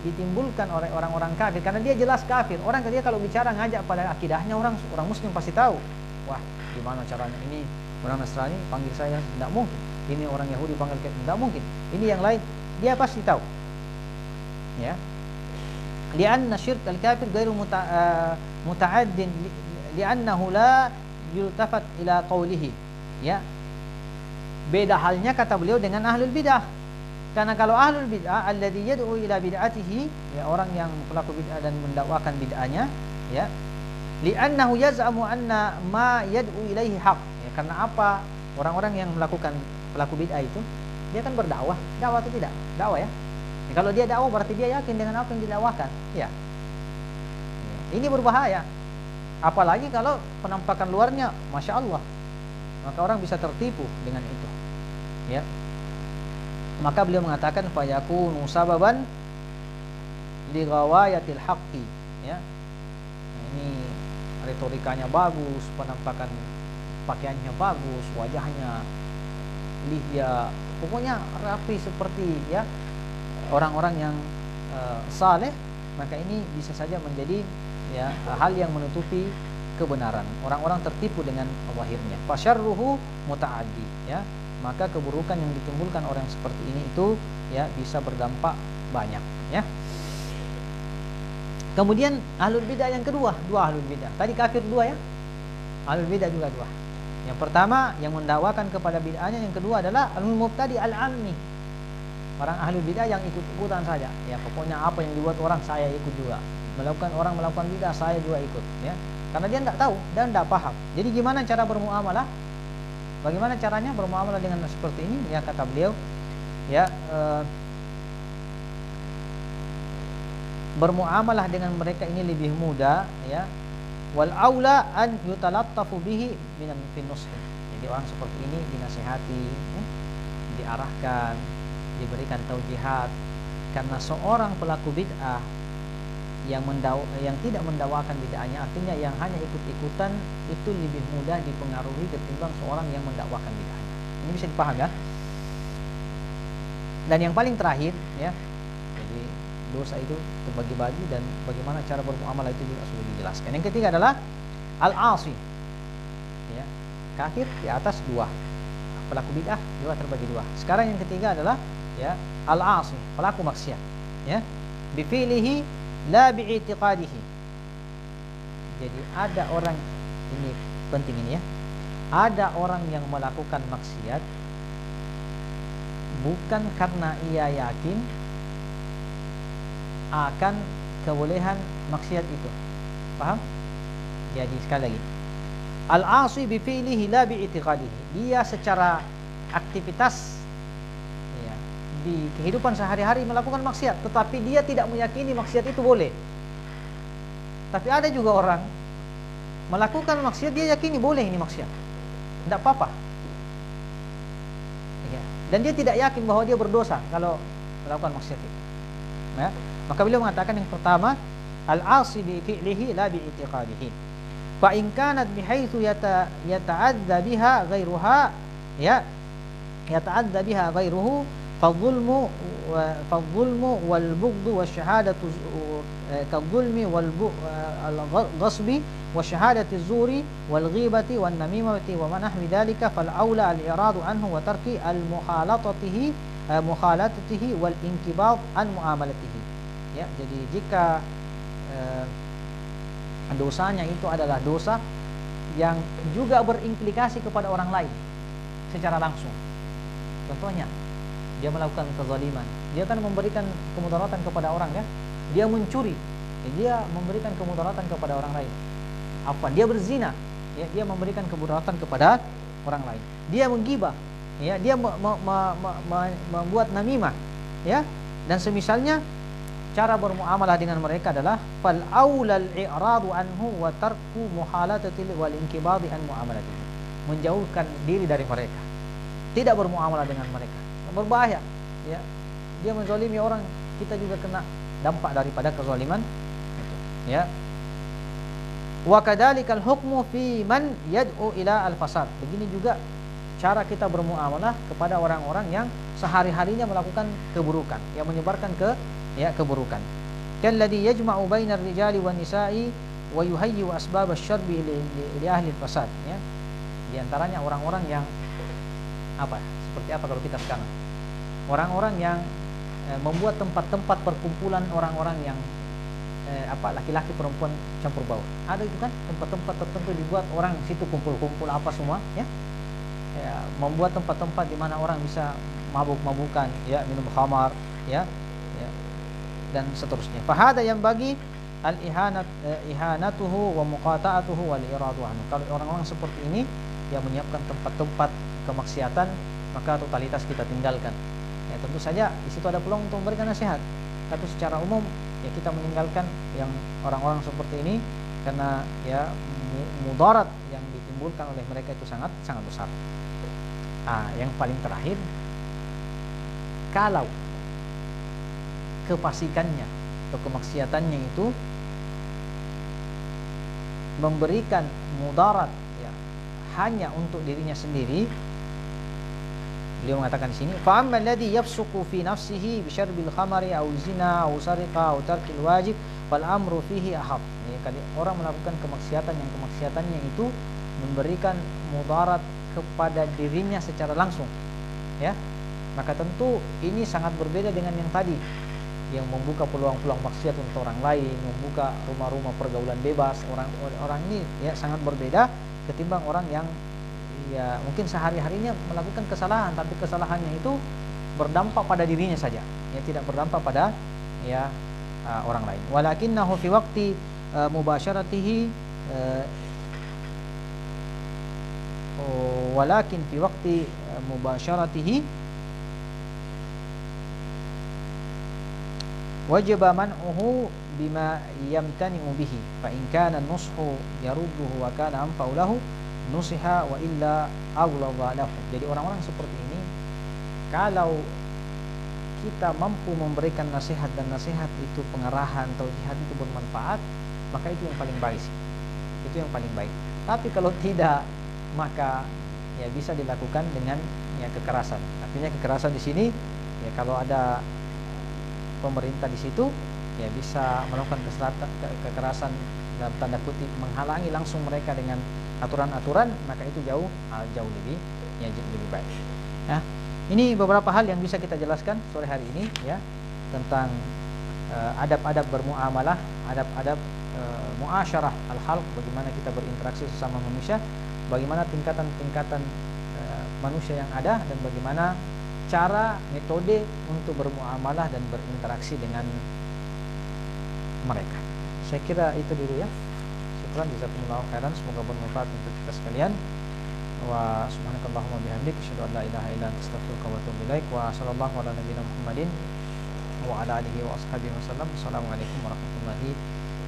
ditimbulkan oleh orang-orang kafir, karena dia jelas kafir. Orang dia kalau bicara ngajak pada akidahnya, orang muslim pasti tahu, wah, gimana caranya, ini orang Nasrani panggil saya, tidak mungkin. Ini orang Yahudi panggil, tidak mungkin. Ini yang lain, dia pasti tahu, ya. Li'anna syirk al-kafir ghairu muta'addin li'annahu la yultafat ila qawlihi, ya. Beda halnya, kata beliau, dengan ahlul bidah. Karena kalau ahlul bid'ah alladzi yad'u ila bid'atihi, ya orang yang pelaku bid'ah dan mendakwakan bid'ahnya, ya, li'annahu yaz'amu anna ma yad'u ilaihi haq. Ya, karena apa? Orang-orang yang melakukan pelaku bid'ah itu dia kan berdakwah, dakwah atau tidak? Dakwah ya. Ya, kalau dia dakwah berarti dia yakin dengan apa yang didakwakan. Ya. Ini berbahaya. Apalagi kalau penampakan luarnya Masya Allah, maka orang bisa tertipu dengan itu. Ya. Maka beliau mengatakan fayakunu sababan li ghawayatil haqqi. Ya. Nah, ini retorikanya bagus, penampakan pakaiannya bagus, wajahnya lihya, pokoknya rapi seperti ya orang-orang yang saleh, maka ini bisa saja menjadi ya hal yang menutupi kebenaran. Orang-orang tertipu dengan zahirnya. Fasyarruhu muta'addi, ya. Maka keburukan yang ditimbulkan orang seperti ini itu ya bisa berdampak banyak, ya. Kemudian ahlul bidah yang kedua, dua ahlul bidah. Tadi kafir dua ya. Ahlul bidah juga dua. Yang pertama yang mendakwakan kepada bid'ahnya, yang kedua adalah al-mubtadi al-ammi. Orang ahlul bidah yang ikut-ikutan saja. Ya, pokoknya apa yang dibuat orang saya ikut juga. Orang melakukan bidah saya juga ikut, ya. Karena dia tidak tahu dan tidak paham. Jadi gimana cara bermuamalah? Bagaimana caranya bermuamalah dengan seperti ini? Ya, kata beliau, ya, bermuamalah dengan mereka ini lebih mudah, ya. Wal aula an yutalattafu bihi min nushi. Jadi orang seperti ini dinasihati, ya, diarahkan, diberikan taujihat. Karena seorang pelaku bid'ah yang tidak mendakwakan bid'ahnya, artinya yang hanya ikut-ikutan, itu lebih mudah dipengaruhi ketimbang seorang yang mendakwakan bid'ahnya. Ini bisa dipahami ya. Dan yang paling terakhir, ya, jadi dosa itu terbagi-bagi dan bagaimana cara bermuamalah itu juga sudah dijelaskan. Yang ketiga adalah al-asi, ya, kafir di atas dua, pelaku bid'ah juga terbagi dua. Sekarang yang ketiga adalah ya al-asi, pelaku maksiat, ya, bifilihi la bi'itiqadihi. Jadi ada orang, ini penting ini ya, ada orang yang melakukan maksiat bukan karena ia yakin akan kebolehan maksiat itu. Paham? Jadi sekali lagi, al-asi bi fi'lihi la bi i'tiqadihi. Dia secara aktivitas ya, di kehidupan sehari-hari melakukan maksiat, tetapi dia tidak meyakini maksiat itu boleh. Tapi ada juga orang melakukan maksiat, dia yakini boleh ini maksiat, tidak apa-apa, ya. Dan dia tidak yakin bahwa dia berdosa kalau melakukan maksiat itu, ya. Maka beliau mengatakan yang pertama, al-asi bi fi'lihi la bi i'tiqadihi. Fa in kanat bihaitsu yata'adza biha ghairuha, ya, yata'adza biha ghairuhu fadh-dhulmu wal bughd wasyahadatu kadh-dhulmi wal ghasbi wasyahadati az-zuri wal ghibati wan namimati wa ma nahwi dhalika fal aula al-i'radu anhu wa tarki mukhalatatihi wal inkibad an muamalatihi. Ya, jadi jika dosanya itu adalah dosa yang juga berimplikasi kepada orang lain secara langsung. Contohnya, dia melakukan kezaliman, dia kan memberikan kemudaratan kepada orang, ya. Dia mencuri, ya, dia memberikan kemudaratan kepada orang lain. Apa? Dia berzina, ya, dia memberikan kemudaratan kepada orang lain. Dia menggibah, ya, dia membuat namimah, ya, dan semisalnya. Cara bermuamalah dengan mereka adalah fal aulal i'radu anhu wa tarku muhalatati wal inkibadi an muamalatihi. Menjauhkan diri dari mereka, tidak bermuamalah dengan mereka. Berbahaya, ya. Dia menzalimi orang, kita juga kena dampak daripada kezaliman itu, ya. Wa kadzalikal hukmu fi man yad'u ila al-fasad. Begini juga cara kita bermuamalah kepada orang-orang yang sehari-harinya melakukan keburukan, yang menyebarkan keburukan. Kalladhi yajma'u bainar rijali wan nisa'i wa yuhayyi asbab asy-syarbi li ahli al-fasad, ya. Di antaranya orang-orang yang apa? Seperti apa kalau kita sekarang? Orang-orang yang membuat tempat-tempat perkumpulan orang-orang yang laki-laki perempuan campur baur. Ada itu kan tempat-tempat tertentu dibuat orang situ kumpul-kumpul apa semua, ya. Ya, membuat tempat-tempat di mana orang bisa mabuk-mabukan, ya, minum khamar, ya, ya, dan seterusnya. Fahada yang bagi ihanatuhu wa muqata'atuhu wal iradu anhu. Kalau orang-orang seperti ini yang menyiapkan tempat-tempat kemaksiatan, maka totalitas kita tinggalkan. Ya, tentu saja di situ ada peluang untuk memberikan nasihat. Tapi secara umum ya kita meninggalkan yang orang-orang seperti ini karena ya mudarat yang ditimbulkan oleh mereka itu sangat besar. Yang paling terakhir, kalau kefasikannya atau kemaksiatannya itu memberikan mudarat ya hanya untuk dirinya sendiri, beliau mengatakan di sini, fa amma alladhi yafsuqu fi nafsihi bi syarbil khamari aw zina aw sariqa aw tarkil wajib fal amru fihi ahad. Ya, kalau orang melakukan kemaksiatan yang kemaksiatannya itu memberikan mudarat kepada dirinya secara langsung, ya, maka tentu ini sangat berbeda dengan yang tadi, yang membuka peluang-peluang maksiat untuk orang lain, membuka rumah-rumah pergaulan bebas. Orang ini ya sangat berbeda ketimbang orang yang ya mungkin sehari-harinya melakukan kesalahan, tapi kesalahannya itu berdampak pada dirinya saja, ya tidak berdampak pada ya orang lain. Walakinnahu fi waqti mubasyaratihi walakin fi waqti mubasyaratihi wajib man'uhu bima yamtani'u bihi fa in kana nushu yarudduhu wa kana anfa'u lahu nusiha wa illa aghlaba lahu. Jadi orang-orang seperti ini, kalau kita mampu memberikan nasihat dan nasihat itu pengarahan, taujihat itu bermanfaat, maka itu yang paling baik. Itu yang paling baik. Tapi kalau tidak, maka ya bisa dilakukan dengan ya kekerasan. Artinya kekerasan di sini ya kalau ada pemerintah di situ ya bisa melakukan kekerasan dalam tanda kutip, menghalangi langsung mereka dengan aturan-aturan, maka itu jauh lebih baik. Nah, ini beberapa hal yang bisa kita jelaskan sore hari ini ya tentang adab-adab bermuamalah, adab-adab muasyarah al-khalq, bagaimana kita berinteraksi sesama manusia, bagaimana tingkatan-tingkatan manusia yang ada, dan bagaimana cara metode untuk bermuamalah dan berinteraksi dengan mereka. Saya kira itu dulu ya. Syukran jazakumullahu khairan, semoga bermanfaat untuk kita sekalian. Wa subhanakallahumma bihamdik asyhadu an la ilaha illa anta astaghfiruka wa atubu ilaik. Wa sallallahu ala nabiyyina Muhammadin wa ala alihi wa ashabihi wasallam. Assalamualaikum warahmatullahi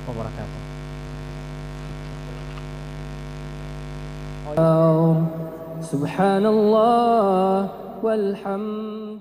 wabarakatuh. Subhanallah walhamdulillah.